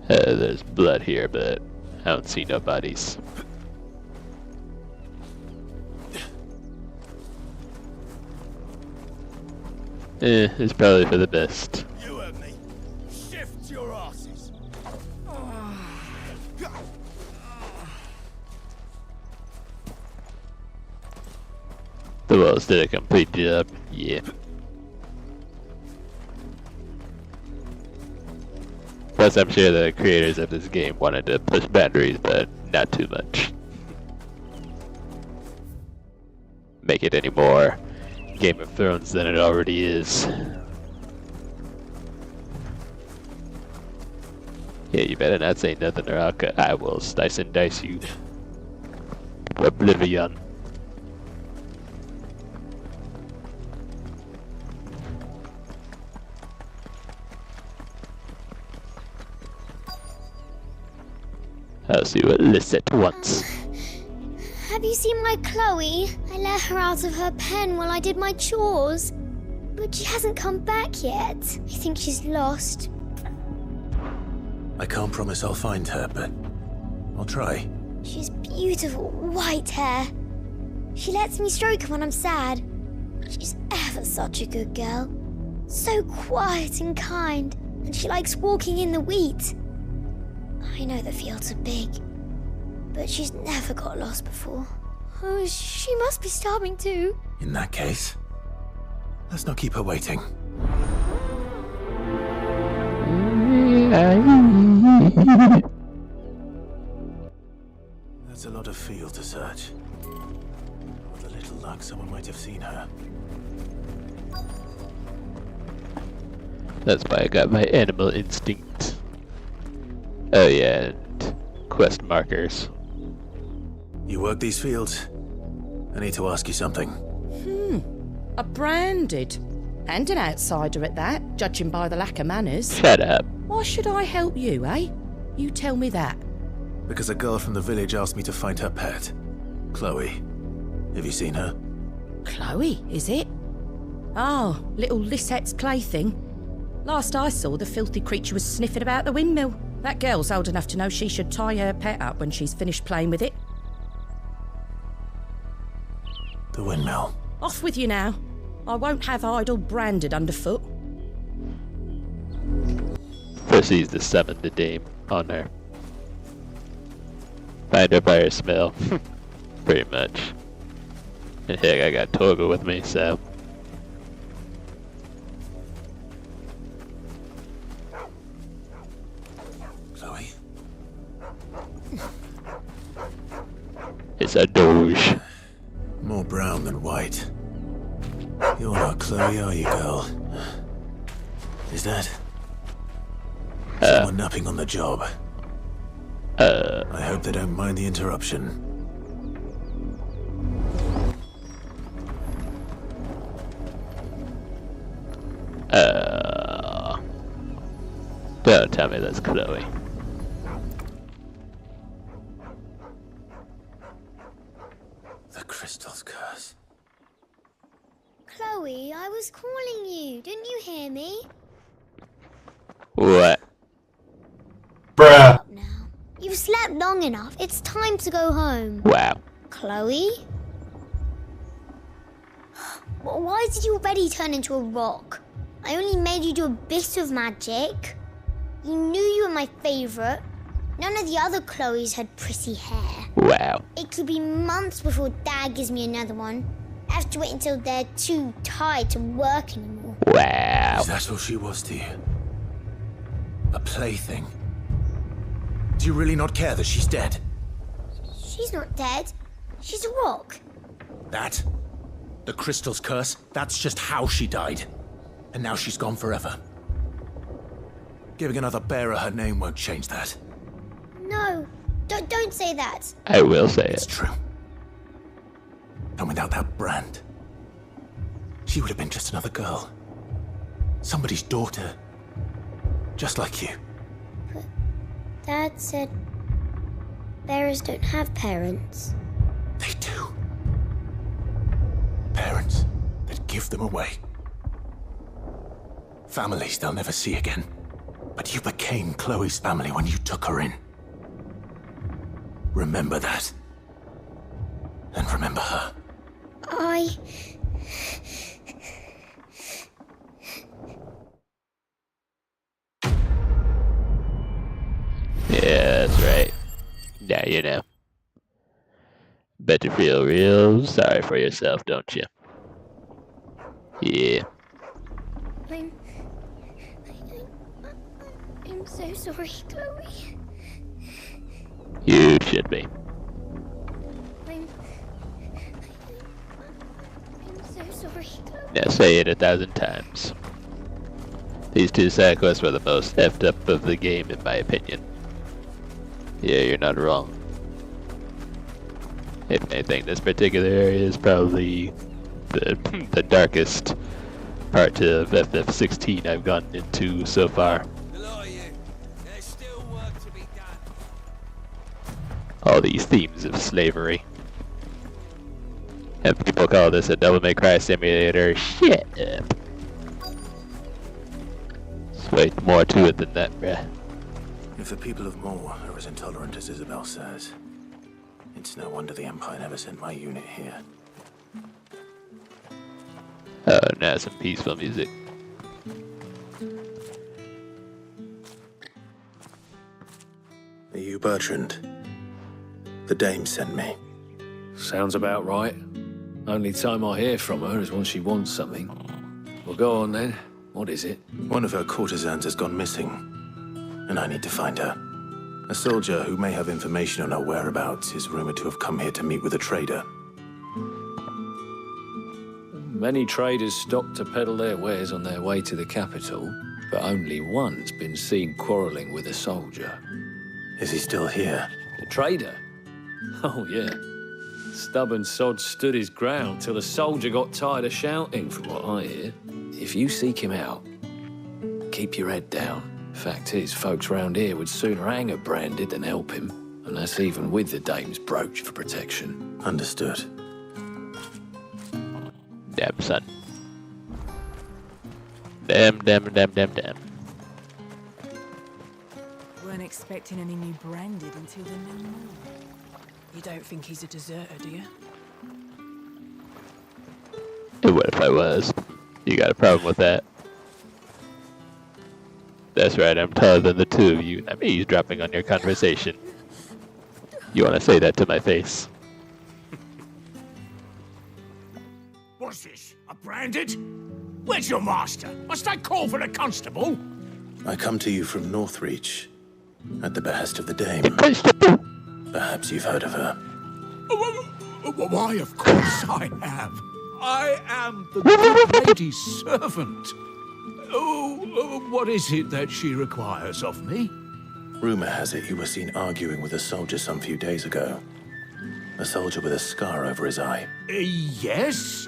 There's blood here, but I don't see no bodies. It's probably for the best. You heard me. Shift your asses. The walls did a complete job. Yeah. Plus, I'm sure the creators of this game wanted to push boundaries, but not too much. Make it any more Game of Thrones than it already is. Yeah, you better not say nothing or I will slice and dice you. Oblivion. I'll see what Lisette wants. Have you seen my Chloe? I let her out of her pen while I did my chores. But she hasn't come back yet. I think she's lost. I can't promise I'll find her, but I'll try. She's beautiful white hair. She lets me stroke her when I'm sad. She's ever such a good girl. So quiet and kind. And she likes walking in the wheat. I know the fields are big, but she's never got lost before. Oh, she must be starving too. In that case, let's not keep her waiting. That's a lot of field to search. With a little luck, someone might have seen her. That's why I got my animal instinct. Oh yeah, and quest markers. You work these fields? I need to ask you something. A branded. And an outsider at that, judging by the lack of manners. Shut up. Why should I help you, eh? You tell me that. Because a girl from the village asked me to find her pet. Chloe. Have you seen her? Chloe, is it? Oh, little Lisette's plaything. Last I saw, the filthy creature was sniffing about the windmill. That girl's old enough to know she should tie her pet up when she's finished playing with it. The windmill. Off with you now. I won't have idle branded underfoot. Proceeds to summon the dame on her. Find her by her smell. Pretty much. And heck, I got Torgal with me, so. Chloe? It's a Doge. More brown than white. You're not Chloe, are you, girl? Is that? Someone napping on the job. I hope they don't mind the interruption. Don't tell me that's Chloe. The crystal's curse. Chloe, I was calling you. Didn't you hear me? What? Bruh. Now, you've slept long enough. It's time to go home. Wow. Chloe? Why did you already turn into a rock? I only made you do a bit of magic. You knew you were my favourite. None of the other Chloes had pretty hair. Wow. It could be months before Dad gives me another one. I have to wait until they're too tired to work anymore. Wow. Is that all she was to you? A plaything? Do you really not care that she's dead? She's not dead. She's a rock. That? The Crystal's curse? That's just how she died. And now she's gone forever. Giving another bearer her name won't change that. No, don't say that. I will say It's it. true. And without that brand, she would have been just another girl. Somebody's daughter. Just like you. But Dad said bearers don't have parents. They do. Parents that give them away. Families they'll never see again. But you became Chloe's family when you took her in. Remember that. And remember her. Yeah, that's right. Now you know. Bet you feel real sorry for yourself, don't you? Yeah. I'm so sorry, Chloe. You should be. I'm so sorry, Chloe. Now say it 1,000 times. These two side quests were the most effed up of the game, in my opinion. Yeah, you're not wrong. If anything, this particular area is probably the darkest part of FF16 I've gotten into so far. All these themes of slavery. And people call this a Devil May Cry simulator. Shit up. There's way more to it than that, bruh. If the people of Moor are as intolerant as Isabel says, it's no wonder the Empire never sent my unit here. Oh, now some peaceful music. Are you Bertrand? The dame sent me. Sounds about right. Only time I hear from her is when she wants something. Well, go on then. What is it? One of her courtesans has gone missing, and I need to find her. A soldier who may have information on her whereabouts is rumored to have come here to meet with a trader. Many traders stop to peddle their wares on their way to the capital, but only one's been seen quarrelling with a soldier. Is he still here? The trader? Oh, yeah. Stubborn sod stood his ground till the soldier got tired of shouting, from what I hear. If you seek him out, keep your head down. Fact is, folks round here would sooner hang a branded than help him, and that's even with the dame's brooch for protection. Understood. Damn, son. Damn. Weren't expecting any new branded until the new moon. You don't think he's a deserter, do you? And what if I was? You got a problem with that? That's right, I'm taller than the two of you. I'm eavesdropping on your conversation. You want to say that to my face? What's this? A branded? Where's your master? Must I call for a constable? I come to you from Northreach, at the behest of the dame. Perhaps you've heard of her. Why, of course I have. I am the good lady's servant. What is it that she requires of me? Rumor has it you were seen arguing with a soldier some few days ago. A soldier with a scar over his eye. Yes,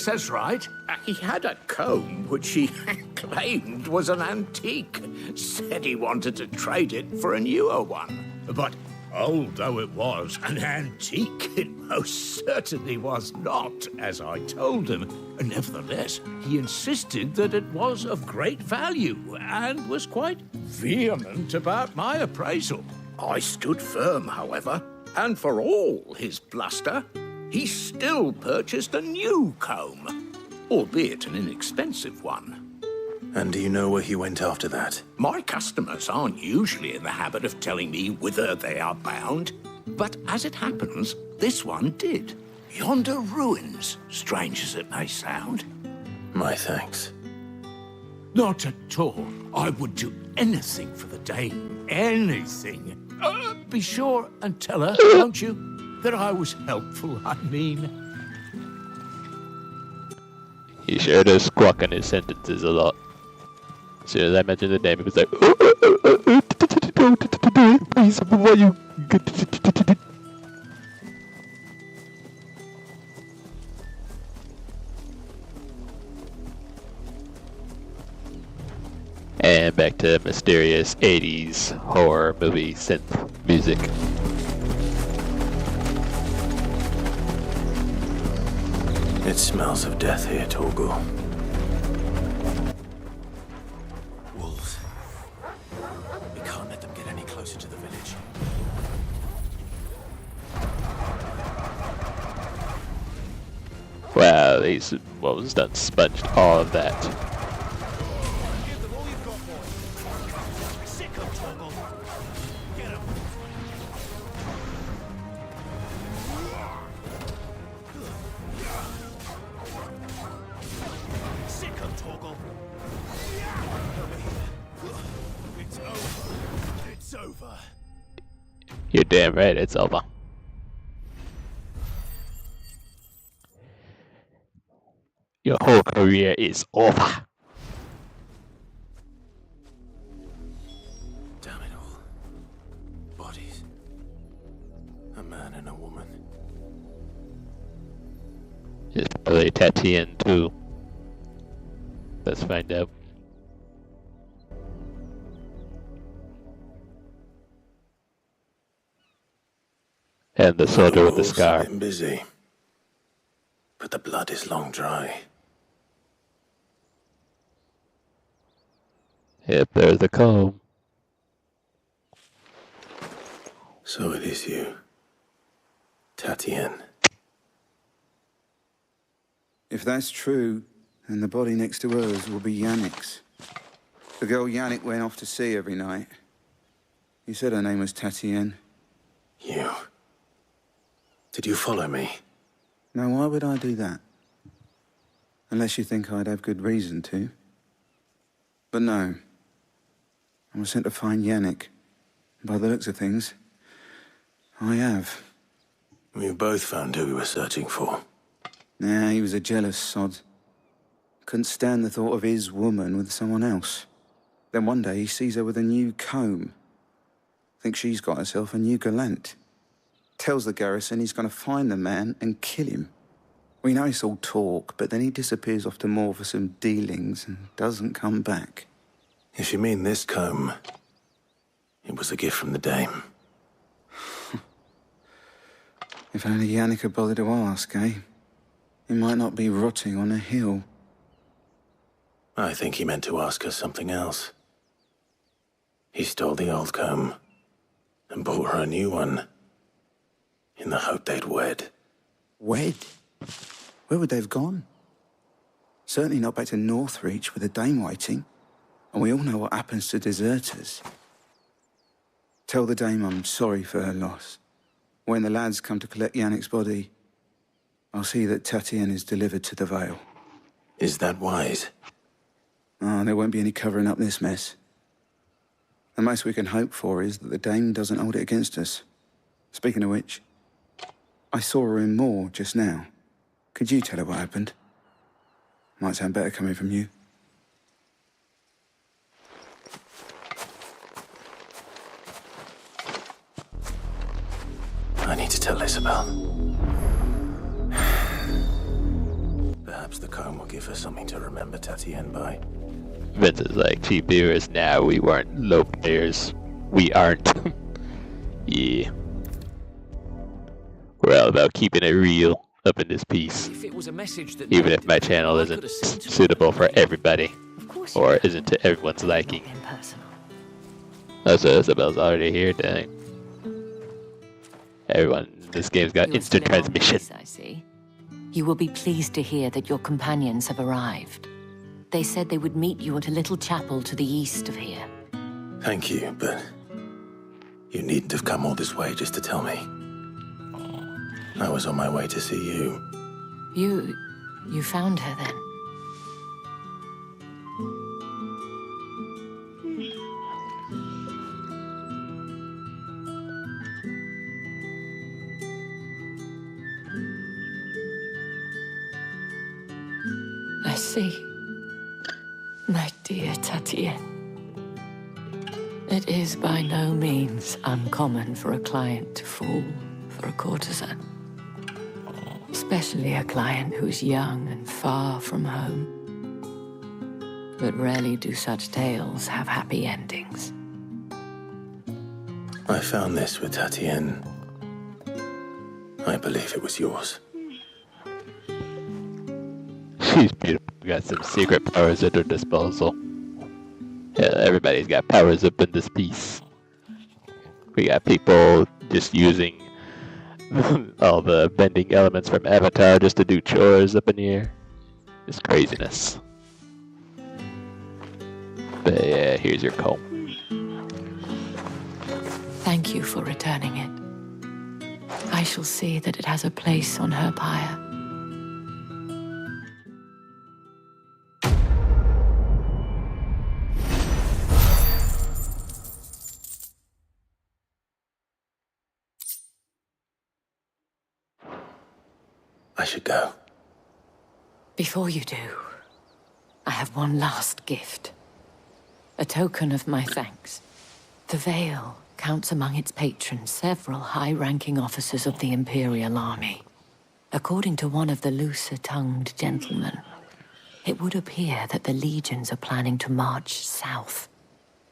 that's right. He had a comb which he claimed was an antique. Said he wanted to trade it for a newer one. But old though it was, an antique it most certainly was not, as I told him. Nevertheless, he insisted that it was of great value and was quite vehement about my appraisal. I stood firm, however, and for all his bluster, he still purchased a new comb, albeit an inexpensive one. And do you know where he went after that? My customers aren't usually in the habit of telling me whither they are bound, but as it happens, this one did. Yonder ruins, strange as it may sound. My thanks. Not at all. I would do anything for the dame. Anything. Be sure and tell her, won't you, that I was helpful, I mean. He sure does squawk on his sentences a lot. As soon as I mentioned the name, he was like, please, what you... And back to mysterious 80s horror movie synth music. It smells of death here, Torgal. Wolves. We can't let them get any closer to the village. Wow, these wolves done sponged all of that. You're damn right, it's over. Your whole career is over. Damn it all. Bodies. A man and a woman. It's probably Tatian too. Let's find out. And the soldier with the scar. Been busy, but the blood is long dry. Yep, there's the comb. So it is you, Tatian. If that's true, then the body next to hers will be Yannick's. The girl Yannick went off to see every night. You said her name was Tatian. You. Did you follow me? Now, why would I do that? Unless you think I'd have good reason to. But no. I was sent to find Yannick. By the looks of things, I have. We've both found who we were searching for. Nah, he was a jealous sod. Couldn't stand the thought of his woman with someone else. Then one day he sees her with a new comb. Thinks she's got herself a new gallant. Tells the garrison he's going to find the man and kill him. We know it's all talk, but then he disappears off to Moor for some dealings and doesn't come back. If you mean this comb, it was a gift from the dame. If only Yannick had bothered to ask, eh? He might not be rotting on a hill. I think he meant to ask her something else. He stole the old comb and bought her a new one in the hope they'd wed. Wed? Where would they have gone? Certainly not back to Northreach with a dame waiting. And we all know what happens to deserters. Tell the dame I'm sorry for her loss. When the lads come to collect Yannick's body, I'll see that Tatian is delivered to the Vale. Is that wise? Oh, there won't be any covering up this mess. The most we can hope for is that the dame doesn't hold it against us. Speaking of which, I saw her in Moor just now. Could you tell her what happened? Might sound better coming from you. I need to tell Isabel. Perhaps the comb will give her something to remember Tatian by. Vince is like, cheap viewers, now we weren't low players. We aren't. Yeah. We're all about keeping it real up in this piece. If it was a message that Even if my channel isn't suitable for everybody. Or isn't to everyone's liking. Also, Isabel's already here, dang. Everyone in this game's got instant transmission. I see. You will be pleased to hear that your companions have arrived. They said they would meet you at a little chapel to the east of here. Thank you, but you needn't have come all this way just to tell me. I was on my way to see you. You found her then? I see, my dear Tatienne, it is by no means uncommon for a client to fall for a courtesan. Especially a client who's young and far from home. But rarely do such tales have happy endings. I found this with Tatienne. I believe it was yours. She's beautiful. Got some secret powers at her disposal. Yeah, everybody's got powers up in this piece. We got people just using all the bending elements from Avatar just to do chores up in here. Just craziness. But yeah, here's your comb. Thank you for returning it. I shall see that it has a place on her pyre. I should go. Before you do, I have one last gift. A token of my thanks. The Vale counts among its patrons several high-ranking officers of the Imperial Army. According to one of the looser-tongued gentlemen, it would appear that the legions are planning to march south.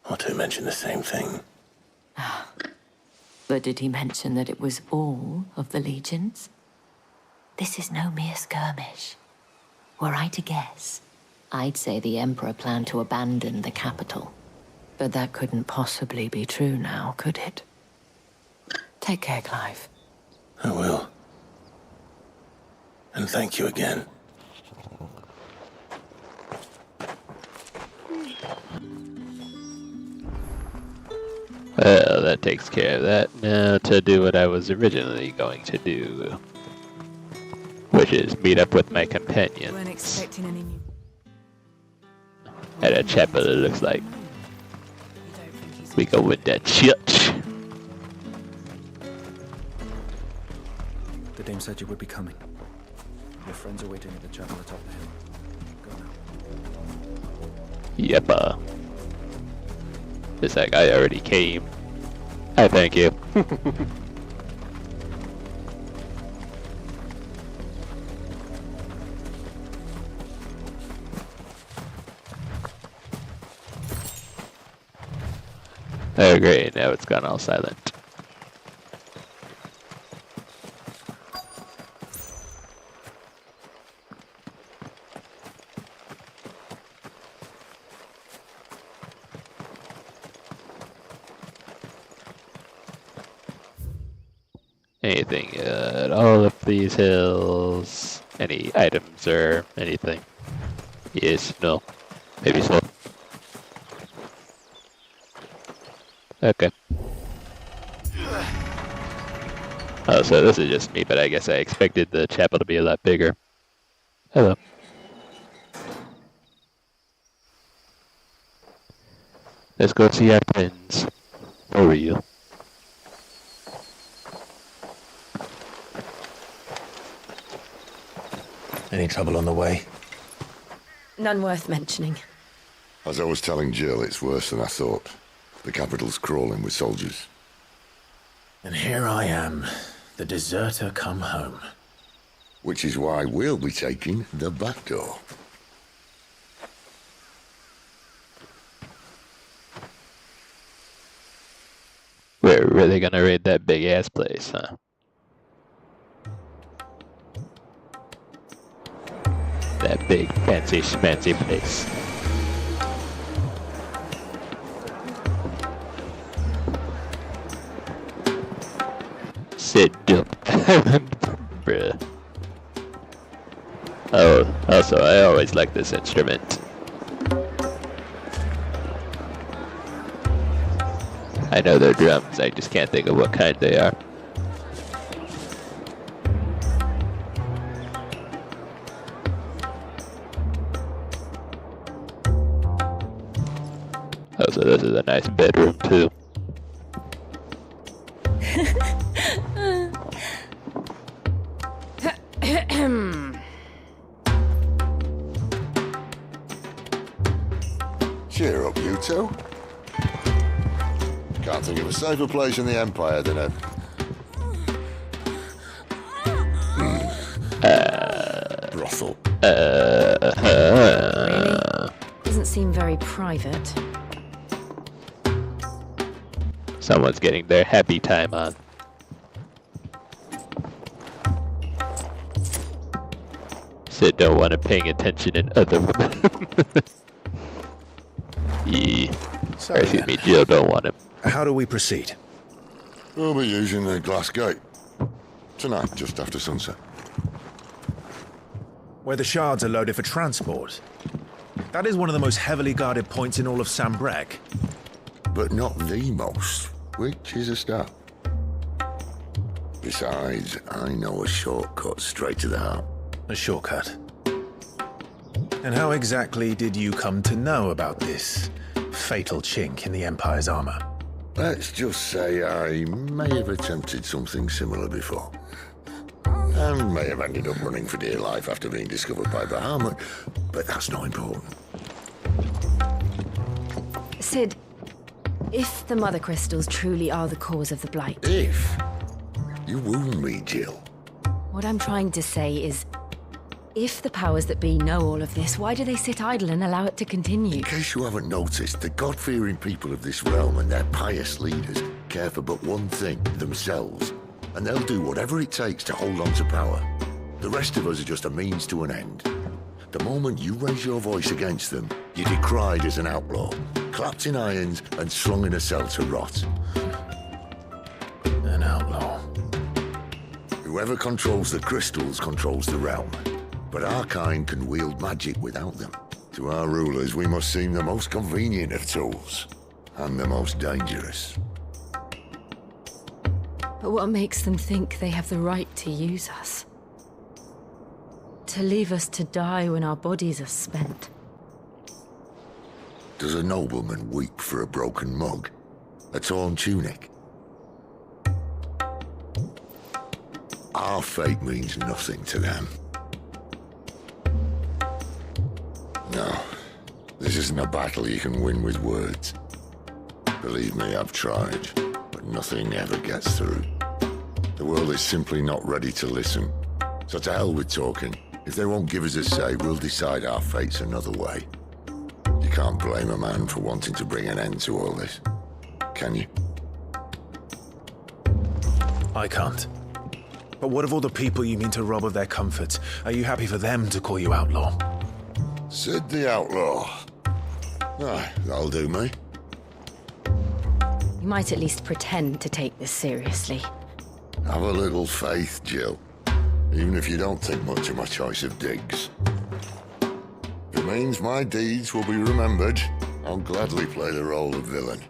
Otto mentioned the same thing. But did he mention that it was all of the legions? This is no mere skirmish. Were I to guess, I'd say the Emperor planned to abandon the capital. But that couldn't possibly be true now, could it? Take care, Clive. I will. And thank you again. Well, that takes care of that. Now to do what I was originally going to do, which is meet up with my companions. Weren't expecting any new. At a chapel, it looks like. We go in that church. The dame said you would be coming. Your friends are waiting at the chapel atop the hill. Go now. Yep. It's like I already came. I thank you. Oh great, now it's gone all silent. Anything at all of these hills? Any items or anything? Yes, no, maybe so. Okay. Oh, so this is just me, but I guess I expected the chapel to be a lot bigger. Hello. Let's go see our friends. For real. Any trouble on the way? None worth mentioning. As I was telling Jill, it's worse than I thought. The capital's crawling with soldiers. And here I am, the deserter come home. Which is why we'll be taking the back door. We're really gonna raid that big ass place, huh? That big fancy schmancy place. Sit down. Bruh. Oh, also, I always like this instrument. I know they're drums, I just can't think of what kind they are. Oh, so this is a nice bedroom too. Cheer up, you two. Can't think of a safer place in the Empire than a... brothel. Really? Doesn't seem very private. Someone's getting their happy time on. Sid don't want him paying attention in other women. Yeah. Or excuse me, Jill don't want him. How do we proceed? We'll be using the glass gate. Tonight, just after sunset. Where the shards are loaded for transport. That is one of the most heavily guarded points in all of Sambrek. But not the most, which is a start. Besides, I know a shortcut straight to the heart. A shortcut? And how exactly did you come to know about this fatal chink in the Empire's armor? Let's just say I may have attempted something similar before. And may have ended up running for dear life after being discovered by Bahamut, but that's not important. Sid, if the Mother Crystals truly are the cause of the Blight... If? You wound me, Jill. What I'm trying to say is, if the powers that be know all of this, why do they sit idle and allow it to continue? In case you haven't noticed, the God-fearing people of this realm and their pious leaders care for but one thing, themselves. And they'll do whatever it takes to hold on to power. The rest of us are just a means to an end. The moment you raise your voice against them, you're decried as an outlaw, clapped in irons and slung in a cell to rot. An outlaw. Whoever controls the crystals controls the realm. But our kind can wield magic without them. To our rulers, we must seem the most convenient of tools. And the most dangerous. But what makes them think they have the right to use us? To leave us to die when our bodies are spent? Does a nobleman weep for a broken mug? A torn tunic? Our fate means nothing to them. No, this isn't a battle you can win with words. Believe me, I've tried, but nothing ever gets through. The world is simply not ready to listen. So to hell with talking. If they won't give us a say, we'll decide our fates another way. You can't blame a man for wanting to bring an end to all this, can you? I can't. But what of all the people you mean to rob of their comforts? Are you happy for them to call you outlaw? Sid the Outlaw. Aye, that'll do me. You might at least pretend to take this seriously. Have a little faith, Jill. Even if you don't think much of my choice of digs. If it means my deeds will be remembered, I'll gladly play the role of villain.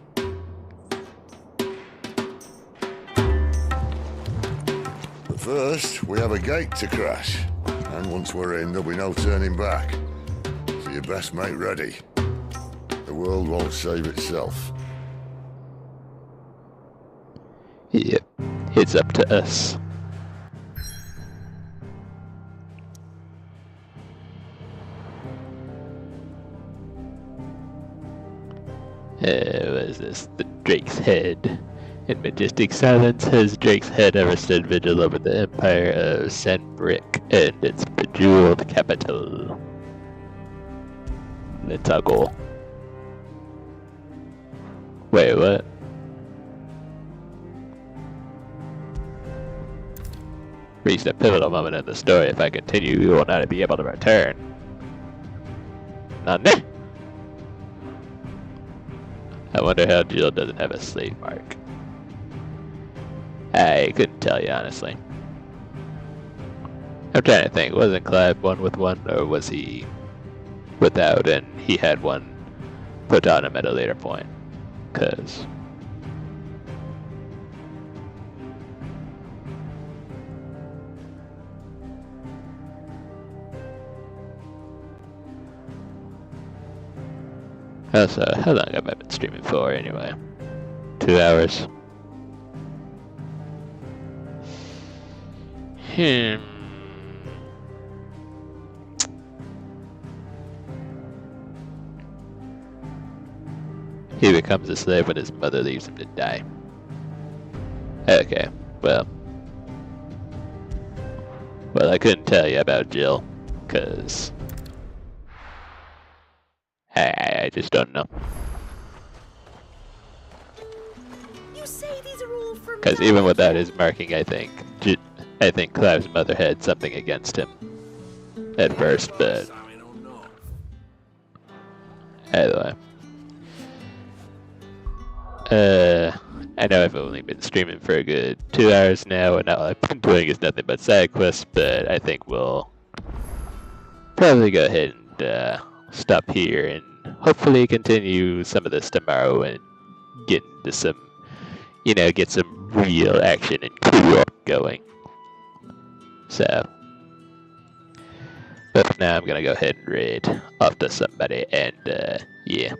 But first, we have a gate to crash. And once we're in, there'll be no turning back. So you best make ready. The world won't save itself. Yep, it's up to us. What is this? The Drake's Head. In majestic silence has Drake's Head ever stood vigil over the empire of Sambrek and its bejeweled capital. Nitago. Wait, what? Reached a pivotal moment in the story. If I continue, we will not be able to return. None. I wonder how Jill doesn't have a slave mark. I couldn't tell you, honestly. I'm trying to think, wasn't Clive one with one, or was he without and he had one put on him at a later point? Cause also, how long have I been streaming for anyway? 2 hours. He becomes a slave when his mother leaves him to die. Okay, well, I couldn't tell you about Jill, cause I just don't know. You say these are all from Because even without his marking, I think Clive's mother had something against him at first, but anyway. I know I've only been streaming for a good 2 hours now, and all I've been doing is nothing but side quests, but I think we'll probably go ahead and stop here and hopefully continue some of this tomorrow and get into some, get some real action and cool going. So, but for now I'm gonna go ahead and raid off to somebody, and yeah.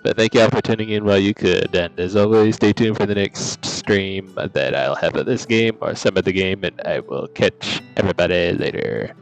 But thank y'all for tuning in while you could, and as always, stay tuned for the next stream that I'll have of this game or some of the game, and I will catch everybody later.